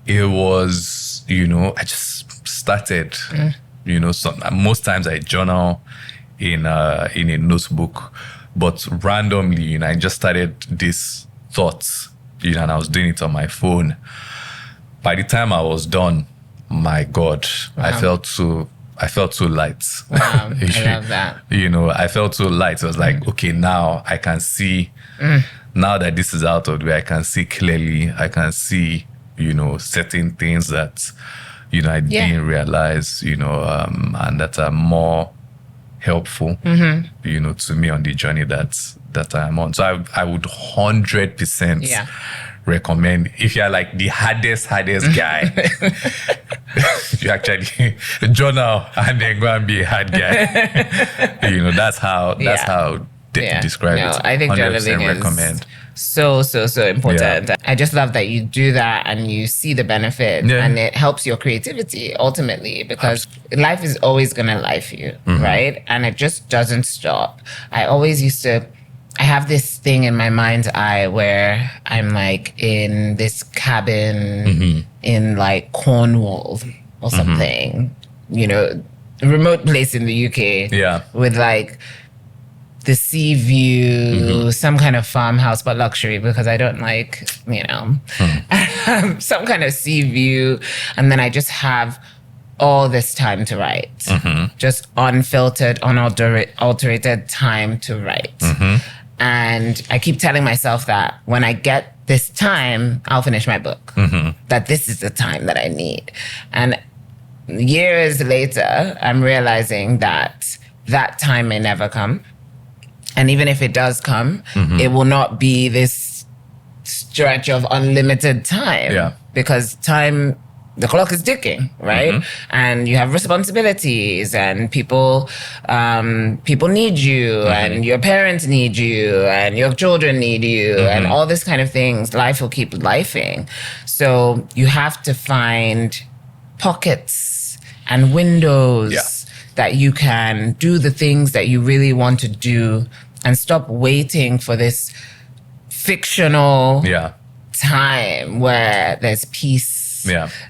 it was, I just started, most times I journal in a notebook, but randomly, I just started this thoughts, and I was doing it on my phone. By the time I was done, my God, Wow. I felt so light. Wow, I love that. I felt so light. I was like, okay, now I can see, now that this is out of the way, I can see clearly. I can see, certain things that, I didn't realize, and that are more helpful, to me on the journey that I'm on. So I would 100% recommend, if you're like the hardest guy, you actually journal and then go and be a hard guy. That's how describe it. I think 100% journaling recommend. is so important. I just love that you do that and you see the benefit, and it helps your creativity ultimately, because life is always gonna life you, right? And it just doesn't stop. I have this thing in my mind's eye where I'm like in this cabin in like Cornwall or something, remote place in the UK with like the sea view, some kind of farmhouse, but luxury, because I don't like, some kind of sea view. And then I just have all this time to write, just unfiltered, unadulterated time to write. And I keep telling myself that when I get this time, I'll finish my book, that this is the time that I need. And years later, I'm realizing that that time may never come. And even if it does come, it will not be this stretch of unlimited time, because time, the clock is ticking, right? And you have responsibilities, and people need you, and your parents need you, and your children need you, and all this kind of things. Life will keep lifing. So you have to find pockets and windows that you can do the things that you really want to do, and stop waiting for this fictional time where there's peace.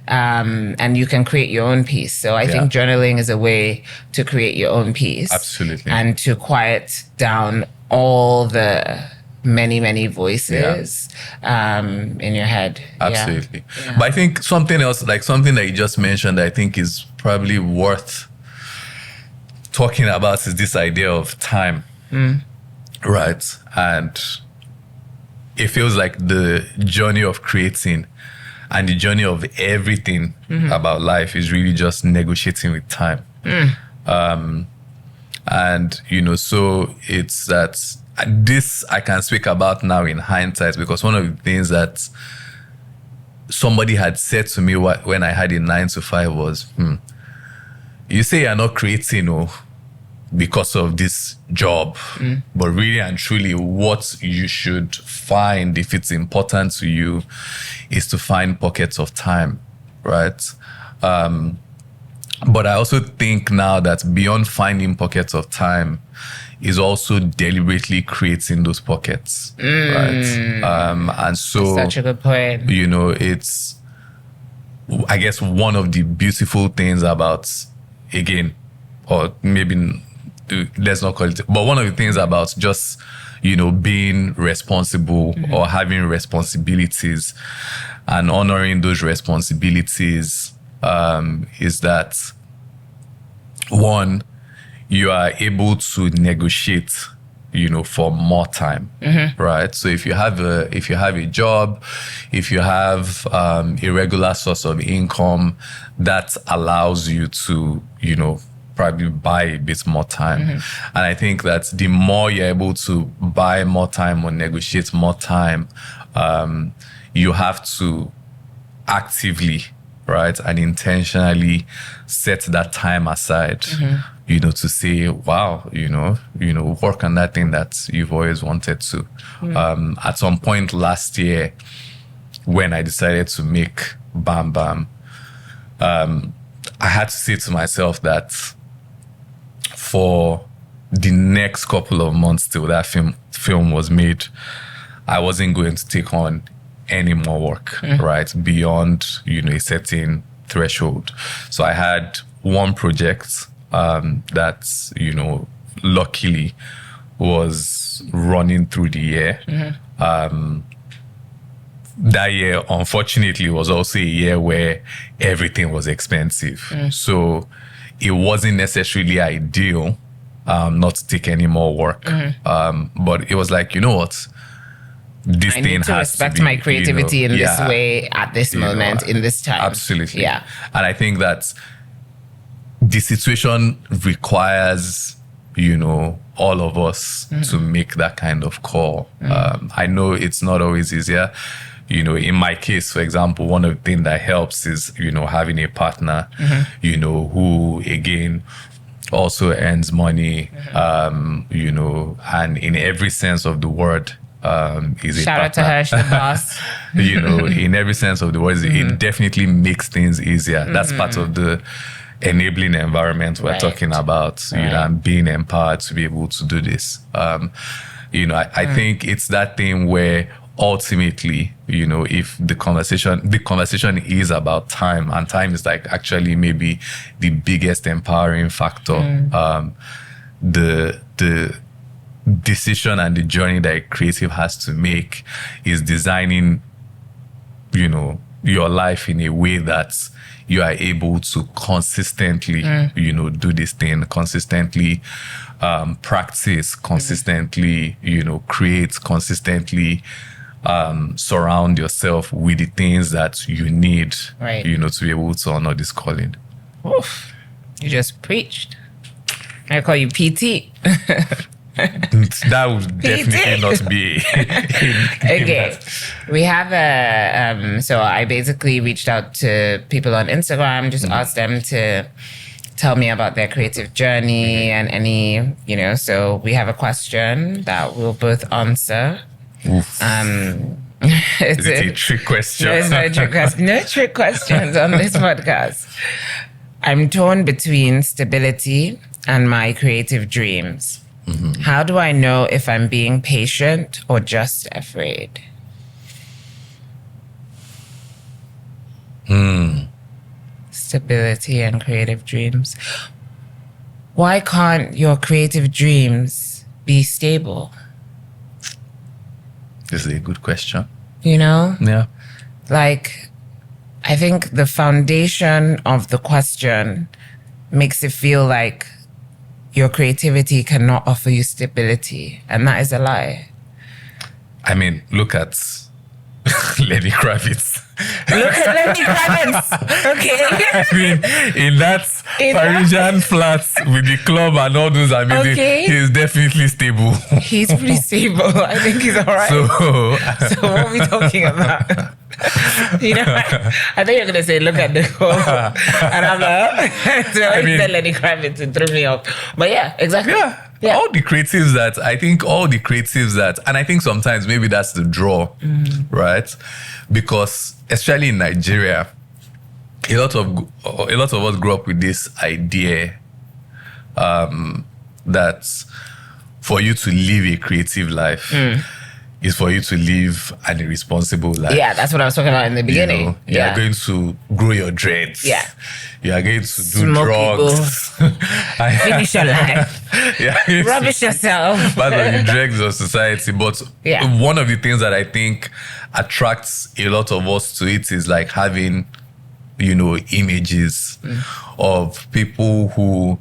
And you can create your own peace. So I think journaling is a way to create your own peace. Absolutely. And to quiet down all the many voices in your head. Absolutely. But I think something else, like something that you just mentioned, I think is probably worth talking about, is this idea of time. Right. And it feels like the journey of creating and the journey of everything about life is really just negotiating with time. And, so it's that this I can speak about now in hindsight, because one of the things that somebody had said to me when I had a 9 to 5 was, you say you're not creating, because of this job, but really and truly what you should find, if it's important to you, is to find pockets of time, right? But I also think now that beyond finding pockets of time is also deliberately creating those pockets, right? And so That's such a good point. It's, I guess, one of the beautiful things about, again, or maybe let's not call it, but one of the things about just, being responsible or having responsibilities and honoring those responsibilities is that, one, you are able to negotiate, for more time, right? So if you have a job, if you have a regular source of income, that allows you to, probably buy a bit more time. And I think that the more you're able to buy more time or negotiate more time, you have to actively, right, and intentionally set that time aside, to say, wow, work on that thing that you've always wanted to. At some point last year, when I decided to make Bam Bam, I had to say to myself that for the next couple of months till that film was made, I wasn't going to take on any more work, right? Beyond, a certain threshold. So I had one project that, luckily was running through the year. That year, unfortunately, was also a year where everything was expensive. So it wasn't necessarily ideal not to take any more work. But it was like, you know what? This I thing need to has respect to be, my creativity in this yeah, way at this moment, in this time. Absolutely. Yeah. And I think that the situation requires, all of us to make that kind of call. I know it's not always easier. In my case, for example, one of the things that helps is, having a partner, who, again, also earns money, and in every sense of the word, is Shout out to her, she's the boss. In every sense of the word, it definitely makes things easier. That's part of the enabling environment we're talking about, and being empowered to be able to do this. I think it's that thing where ultimately, if the conversation is about time, and time is like actually maybe the biggest empowering factor, the decision and the journey that a creative has to make is designing, your life in a way that you are able to consistently, do this thing, consistently practice, consistently, create, consistently surround yourself with the things that you need, to be able to honor this calling. Oof, you just preached. I call you PT. That would definitely not be. Okay. We have so I basically reached out to people on Instagram, just asked them to tell me about their creative journey and any, so we have a question that we'll both answer. Oof. Is it a trick question? No, it's not a trick question. No trick questions on this podcast. I'm torn between stability and my creative dreams. How do I know if I'm being patient or just afraid? Stability and creative dreams. Why can't your creative dreams be stable? This is a good question. Yeah. I Mm-hmm. think the foundation of the question makes it feel like your creativity cannot offer you stability. And that is a lie. I mean, look at Lenny Kravitz. Look at Lenny Kravitz. Okay. I mean, in that Parisian flat with the club and all those amazing, he's definitely stable. He's pretty stable. I think he's all right. So what are we talking about? I think you're going to say, look at Nicole. And I'm like, so I said Lenny Kravitz and threw me off. But yeah, exactly. Yeah. All the creatives that, and I think sometimes maybe that's the draw, right? Because especially in Nigeria, a lot of us grew up with this idea that for you to live a creative life is for you to live an irresponsible life. Yeah, that's what I was talking about in the beginning. You are going to grow your dreads. Yeah. You are going to Smoke do drugs. Finish your life. Rubbish yourself. Part of the dregs of society. But one of the things that I think attracts a lot of us to it is like having, images of people who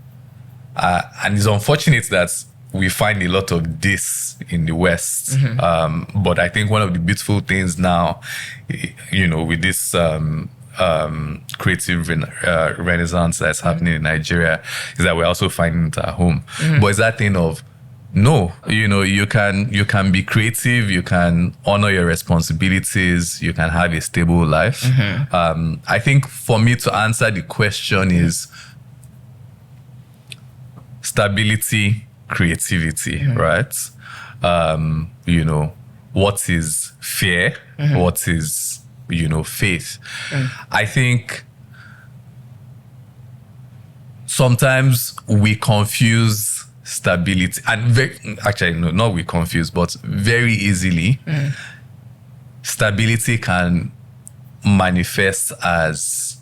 and it's unfortunate that we find a lot of this in the West. But I think one of the beautiful things now, with this creative renaissance that's happening in Nigeria is that we're also finding it at home. But it's that thing of, no, you can be creative, you can honor your responsibilities, you can have a stable life. I think for me to answer the question is stability, creativity, right? What is fear? What is, faith? I think sometimes we confuse stability and not we confuse, but very easily stability can manifest as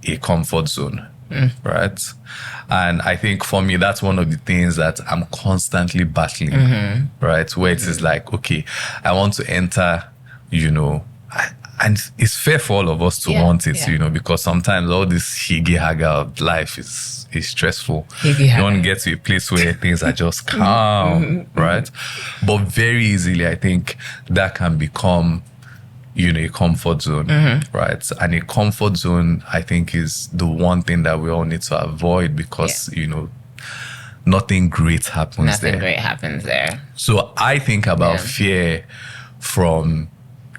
a comfort zone, right? And I think for me, that's one of the things that I'm constantly battling, right? Where it is like, okay, I want to enter, and it's fair for all of us to want it, because sometimes all this higgy-haga of life is stressful. You want to get to a place where things are just calm, right? But very easily, I think that can become, a comfort zone, right? And a comfort zone, I think, is the one thing that we all need to avoid because, nothing great happens there. Nothing great happens there. So I think about fear from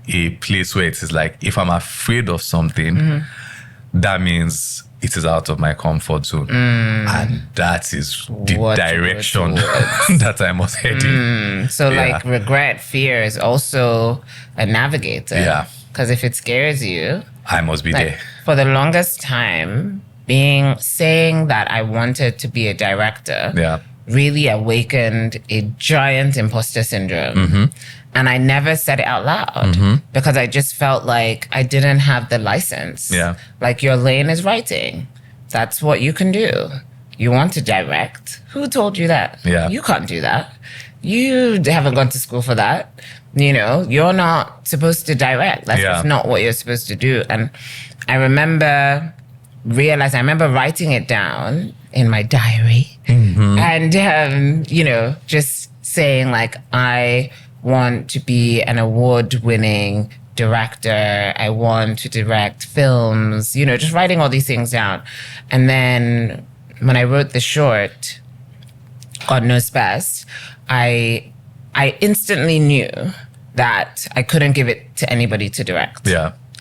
a place where it is like, if I'm afraid of something, that means it is out of my comfort zone. And that is the direction that I must head in. So like regret, fear is also a navigator. Yeah. Because if it scares you, I must be there. For the longest time, saying that I wanted to be a director really awakened a giant imposter syndrome. And I never said it out loud because I just felt like I didn't have the license. Like, your lane is writing. That's what you can do. You want to direct. Who told you that? You can't do that. You haven't gone to school for that. You're not supposed to direct. That's just not what you're supposed to do. And I remember writing it down in my diary and, just saying like, I want to be an award-winning director. I want to direct films, just writing all these things down. And then when I wrote the short, God Knows Best, I instantly knew that I couldn't give it to anybody to direct.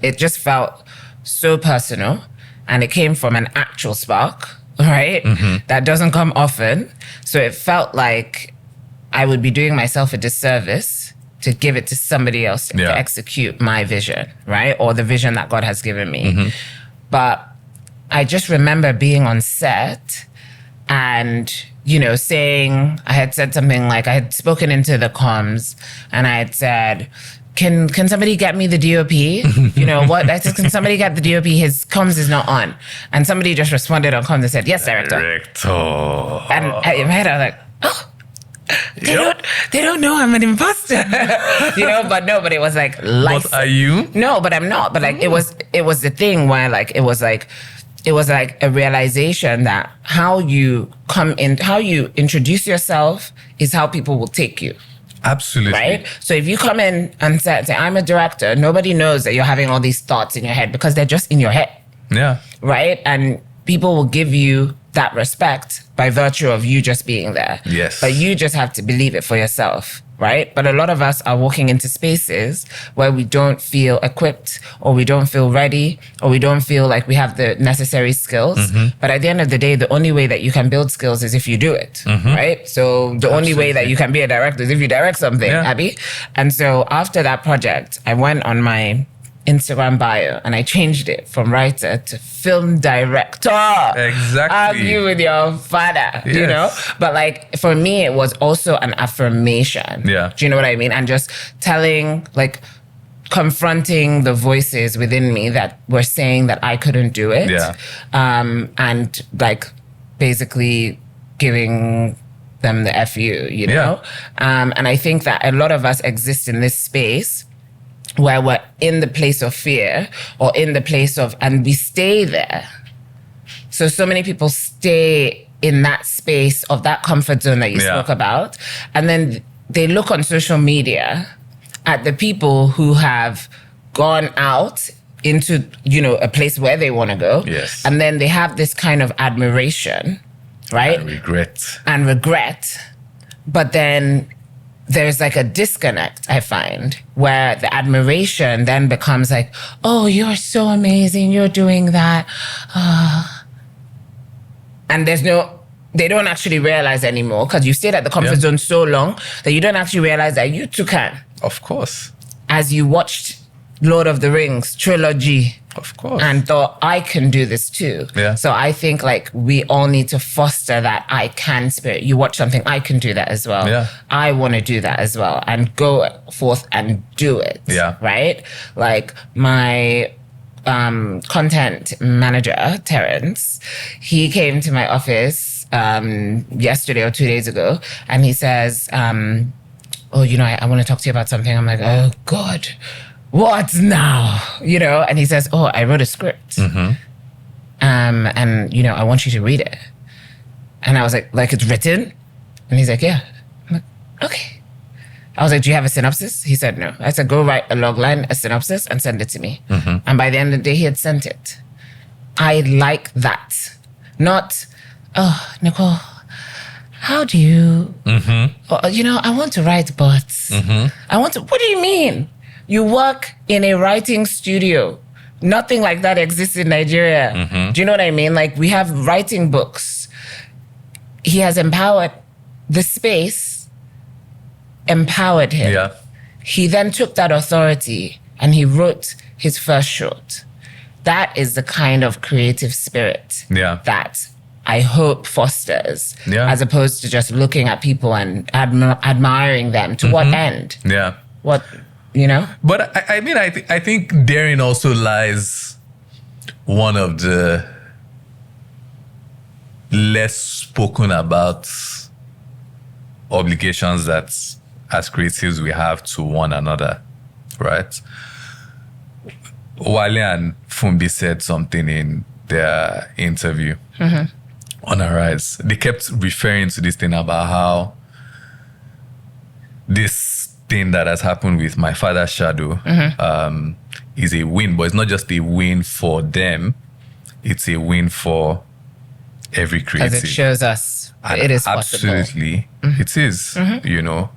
It just felt so personal, and it came from an actual spark, right? That doesn't come often. So it felt like I would be doing myself a disservice to give it to somebody else to execute my vision, right? Or the vision that God has given me. But I just remember being on set and, saying, I had said something like, I had spoken into the comms and I had said, can somebody get me the DOP? What? I said, can somebody get the DOP? His comms is not on. And somebody just responded on comms and said, yes, director. And in my head, I was like, oh. They don't know I'm an imposter, but it was like, what are you? No, but I'm not. But like, it was the thing where like, it was like a realization that how you introduce yourself is how people will take you. Absolutely. Right? So if you come in and say, I'm a director, nobody knows that you're having all these thoughts in your head because they're just in your head. Yeah. Right? And people will give you that respect by virtue of you just being there. Yes. But you just have to believe it for yourself, right? But a lot of us are walking into spaces where we don't feel equipped, or we don't feel ready, or we don't feel like we have the necessary skills. But at the end of the day, the only way that you can build skills is if you do it, right? So the only way that you can be a director is if you direct something, Abby. And so after that project, I went on my Instagram bio and I changed it from writer to film director. Exactly. Argue with your father, But like, for me, it was also an affirmation. Do you know what I mean? And just confronting the voices within me that were saying that I couldn't do it. And like basically giving them the FU, And I think that a lot of us exist in this space where we're in the place of fear or in the place of, and we stay there. So many people stay in that space of that comfort zone that you spoke about. And then they look on social media at the people who have gone out into, a place where they want to go. Yes. And then they have this kind of admiration, right? And regret. But then there's like a disconnect, I find, where the admiration then becomes like, oh, you're so amazing, you're doing that. And they don't actually realize anymore, because you stayed at the comfort zone so long that you don't actually realize that you too can. Of course. As you watched Lord of the Rings trilogy, Of course. and thought, I can do this too. Yeah. So I think like we all need to foster that I can spirit. You watch something, I can do that as well. Yeah. I want to do that as well, and go forth and do it. Yeah. Right? Like my content manager, Terrence, he came to my office yesterday or 2 days ago, and he says, oh, you know, I want to talk to you about something. I'm like, oh God, what now? You know, and he says, oh, I wrote a script. And, you know, I want you to read it. And I was like it's written? And he's like, yeah. I'm like, okay. I was like, do you have a synopsis? He said, no. I said, go write a log line, a synopsis, and send it to me. And by the end of the day, he had sent it. I like that. Not, oh, Nicole, how do you, you know, I want to write, but I want to, what do you mean? You work in a writing studio. Nothing like that exists in Nigeria. Do you know what I mean? Like, we have writing books. He has empowered the space, empowered him. Yeah. He then took that authority and he wrote his first short. That is the kind of creative spirit that I hope fosters, as opposed to just looking at people and admiring them. To what end? Yeah. What, you know? But I mean, I think therein also lies one of the less spoken about obligations that as creatives we have to one another, right? Wale and Fumbi said something in their interview on Arise. They kept referring to this thing about how this thing that has happened with My Father's Shadow is a win, but it's not just a win for them, it's a win for every creative. As it shows us it is possible. Absolutely, it is. You know,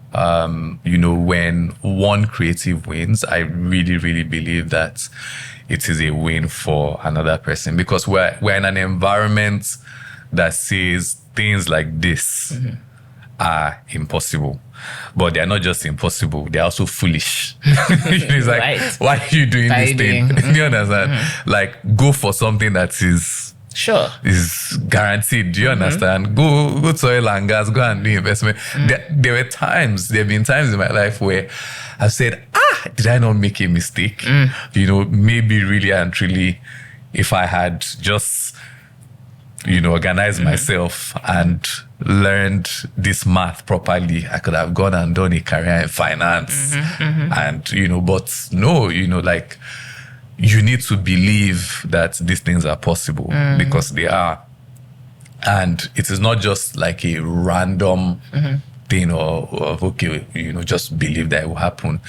when one creative wins, I really, really believe that it is a win for another person, because we're in an environment that says things like this are impossible. But they're not just impossible, they're also foolish. It's like, why are you doing this thing? You understand? Like, go for something that is guaranteed. Do you understand? Go to oil and gas, go and do investment. There have been times in my life where I've said, did I not make a mistake? You know, maybe really and truly, if I had just, organized myself and learned this math properly, I could have gone and done a career in finance. And, but no, like, you need to believe that these things are possible, because they are. And it is not just like a random thing of okay, just believe that it will happen.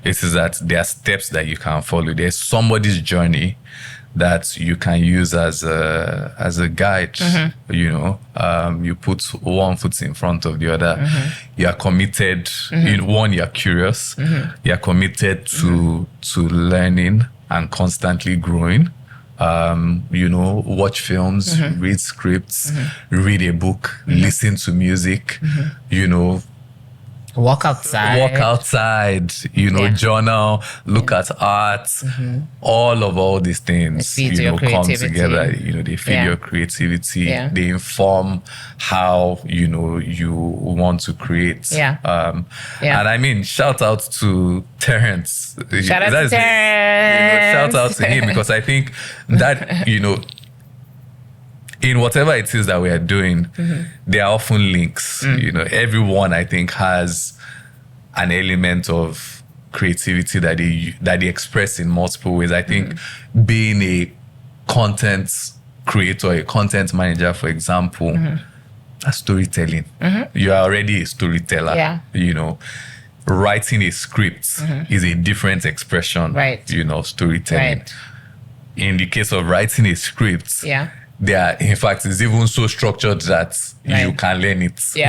It is that there are steps that you can follow. There's somebody's journey that you can use as a guide. You put one foot in front of the other. You are committed. One, you are curious. You are committed to learning and constantly growing. Watch films, read scripts, read a book, listen to music, walk outside, journal, look at art, all these things, come together, they feed your creativity, they inform how, you want to create. And I mean, shout out to Terrence. Shout out to him, because I think that, in whatever it is that we are doing, there are often links. Everyone, I think, has an element of creativity that they express in multiple ways. I think being a content creator, a content manager, for example, that's storytelling. You are already a storyteller. Writing a script is a different expression, of storytelling. In the case of writing a script, they are, in fact, it's even so structured that you can learn it. So.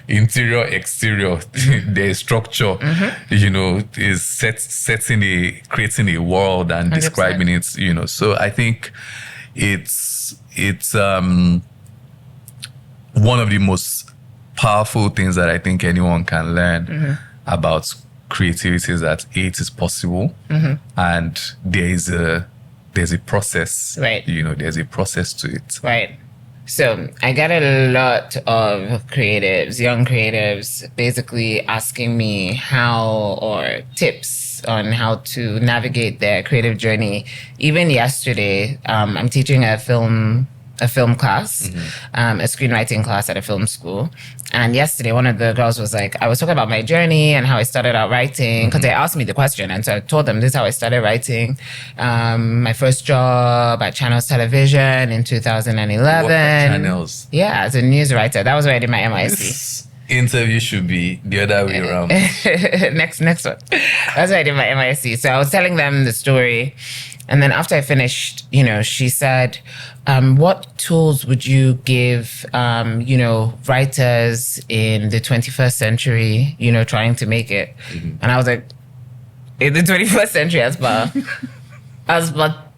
Interior, exterior, the structure, is creating a world and 100%. Describing it, So I think it's one of the most powerful things that I think anyone can learn about creativity is that it is possible, and there's a process. Right. There's a process to it. Right. So I get a lot of creatives, young creatives, basically asking me how, or tips on how to navigate their creative journey. Even yesterday, I'm teaching a film class, a screenwriting class at a film school. And yesterday, one of the girls was like, I was talking about my journey and how I started out writing, because they asked me the question. And so I told them this is how I started writing. My first job at Channels Television in 2011. What channels? Yeah, as a news writer. That was where I did my NYSC. This interview should be the other way around. next one. That's where I did my NYSC. So I was telling them the story. And then after I finished, she said, what tools would you give, writers in the 21st century, trying to make it? And I was like, in the 21st century, as per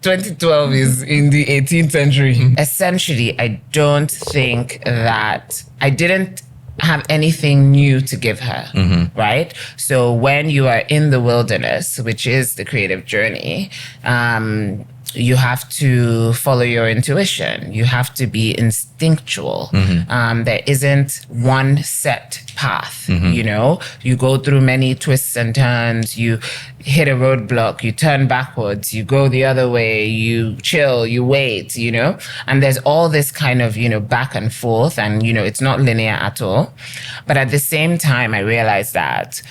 2012 is in the 18th century. Essentially, I don't think that I didn't have anything new to give her, right? So when you are in the wilderness, which is the creative journey, you have to follow your intuition. You have to be instinctual. There isn't one set path, You go through many twists and turns. You hit a roadblock, you turn backwards, you go the other way, you chill, you wait, And there's all this kind of, back and forth, and, it's not linear at all. But at the same time, I realized that,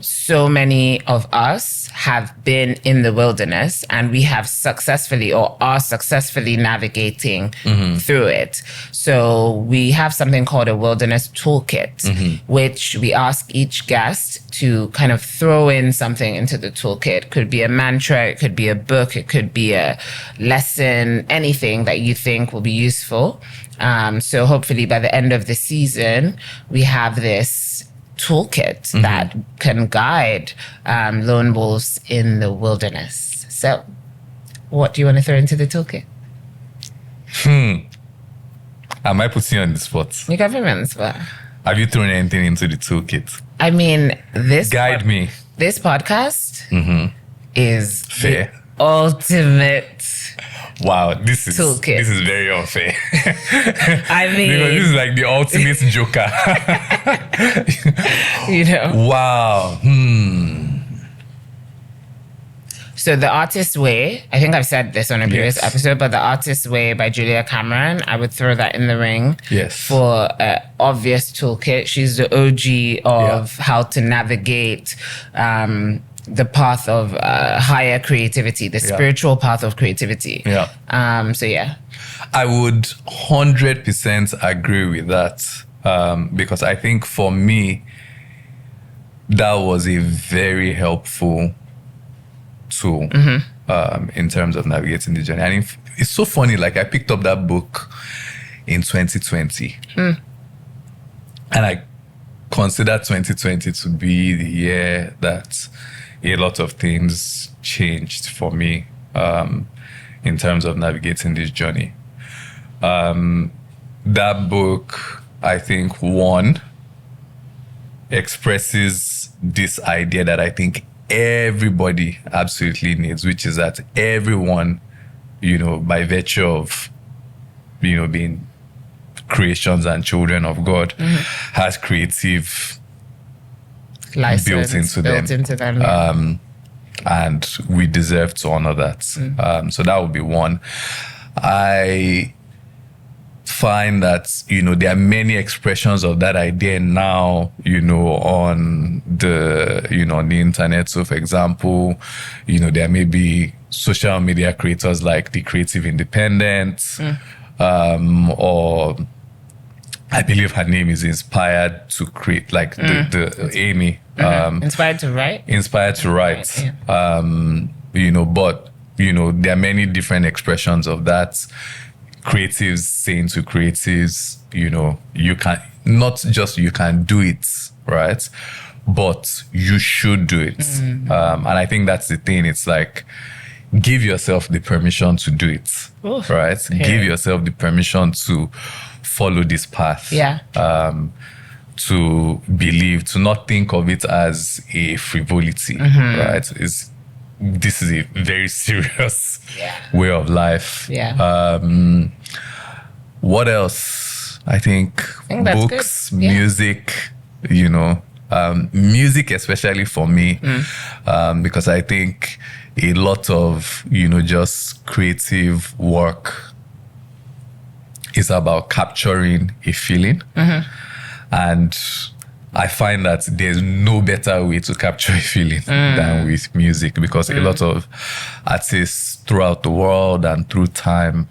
so many of us have been in the wilderness, and we have successfully or are successfully navigating through it. So we have something called a wilderness toolkit, which we ask each guest to kind of throw in something into the toolkit. It could be a mantra, it could be a book, it could be a lesson, anything that you think will be useful. So hopefully by the end of the season, we have this toolkit that can guide lone wolves in the wilderness. So what do you want to throw into the toolkit? Am I putting you on the spot? You can put me on the spot. Have you thrown anything into the toolkit? I mean, Guide me. This podcast is fair. The ultimate Wow, this is toolkit. This is very unfair. I mean, because this is like the ultimate joker. Wow. So The Artist's Way, I think I've said this on a previous episode, but The Artist's Way by Julia Cameron, I would throw that in the ring for an obvious toolkit. She's the OG of how to navigate the path of higher creativity, the spiritual path of creativity. I would 100% agree with that, because I think for me, that was a very helpful tool in terms of navigating the journey. And it's so funny, like I picked up that book in 2020 and I consider 2020 to be the year that a lot of things changed for me in terms of navigating this journey. That book, I think, one, expresses this idea that I think everybody absolutely needs, which is that everyone, by virtue of, being creations and children of God, has creative license built into them. And we deserve to honor that. So that would be one. I find that, there are many expressions of that idea now, on the, on the internet. So for example, there may be social media creators like the Creative Independent, or I believe her name is Inspired to Create, like the Amy. Inspired to Write? Inspired to Write. Yeah. But, there are many different expressions of that. Creatives saying to creatives, you can, not just you can do it, right? But you should do it. And I think that's the thing. It's like, give yourself the permission to do it, right? Yeah. Give yourself the permission to follow this path. Yeah. to believe, to not think of it as a frivolity, right? This is a very serious way of life. What else? I think books, music, music, especially for me, because I think a lot of, just creative work is about capturing a feeling. And I find that there's no better way to capture a feeling than with music, because a lot of artists throughout the world and through time,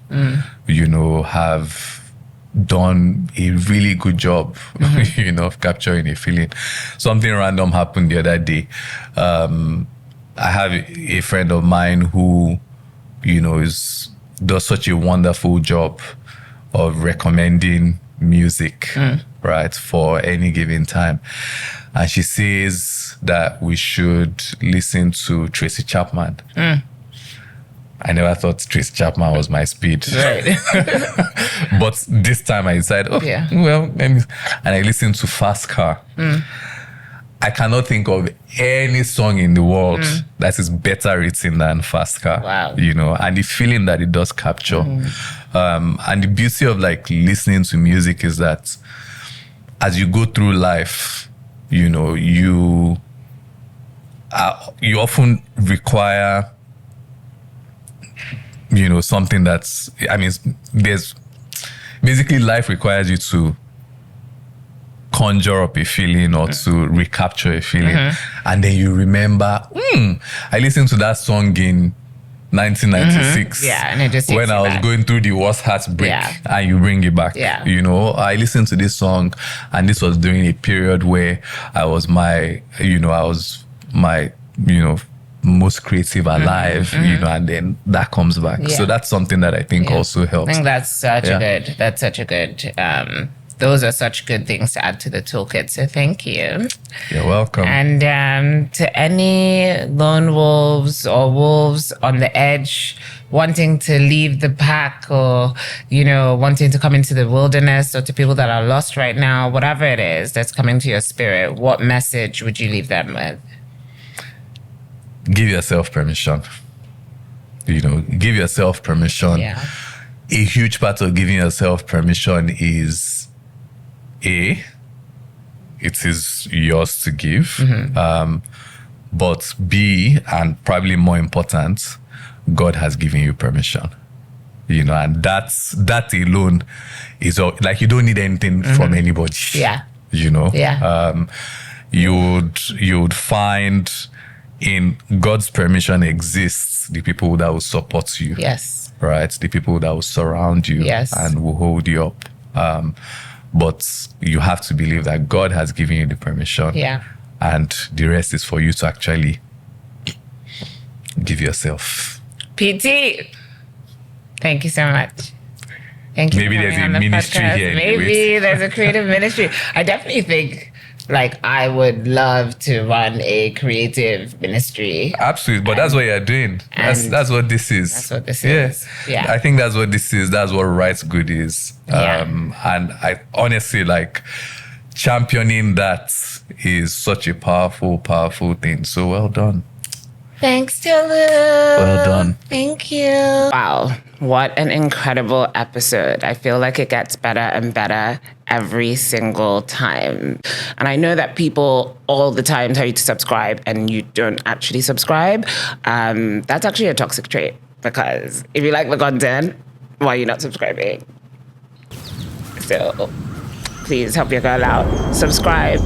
have done a really good job, of capturing a feeling. Something random happened the other day. I have a friend of mine who, does such a wonderful job of recommending music, right, for any given time. And she says that we should listen to Tracy Chapman. I never thought Tracy Chapman was my speed. Right. But this time I decided, and I listened to Fast Car. I cannot think of any song in the world that is better written than Fast Car. Wow. And the feeling that it does capture. And the beauty of listening to music is that as you go through life, you often require, something that's, there's basically life requires you to conjure up a feeling or to recapture a feeling. And then you remember, I listened to that song in 1996 and it just when I was going through the worst heartbreak, and you bring it back. I listened to this song, and this was during a period where I was my most creative alive, and then that comes back. So that's something that I think also helps. I think that's such a good those are such good things to add to the toolkit. So thank you. You're welcome. And to any lone wolves or wolves on the edge wanting to leave the pack, or, wanting to come into the wilderness, or to people that are lost right now, whatever it is that's coming to your spirit, what message would you leave them with? Give yourself permission. Give yourself permission. A huge part of giving yourself permission is it is yours to give. But B, and probably more important, God has given you permission. And that alone is you don't need anything from anybody. You would find in God's permission exists the people that will support you. Right? The people that will surround you and will hold you up. But you have to believe that God has given you the permission. And the rest is for you to actually give yourself. PT, thank you so much. Thank you. Maybe there's a ministry here. Maybe there's a creative ministry. I definitely think I would love to run a creative ministry. Absolutely, but that's what you're doing. That's what this is. That's what this is. Yeah. I think that's what this is. That's what Right Good is. And I honestly championing that is such a powerful, powerful thing. So well done. Thanks, Tolu. Well done. Thank you. Wow. What an incredible episode. I feel like it gets better and better every single time. And I know that people all the time tell you to subscribe and you don't actually subscribe. That's actually a toxic trait, because if you like the content, why are you not subscribing? So please help your girl out. Subscribe.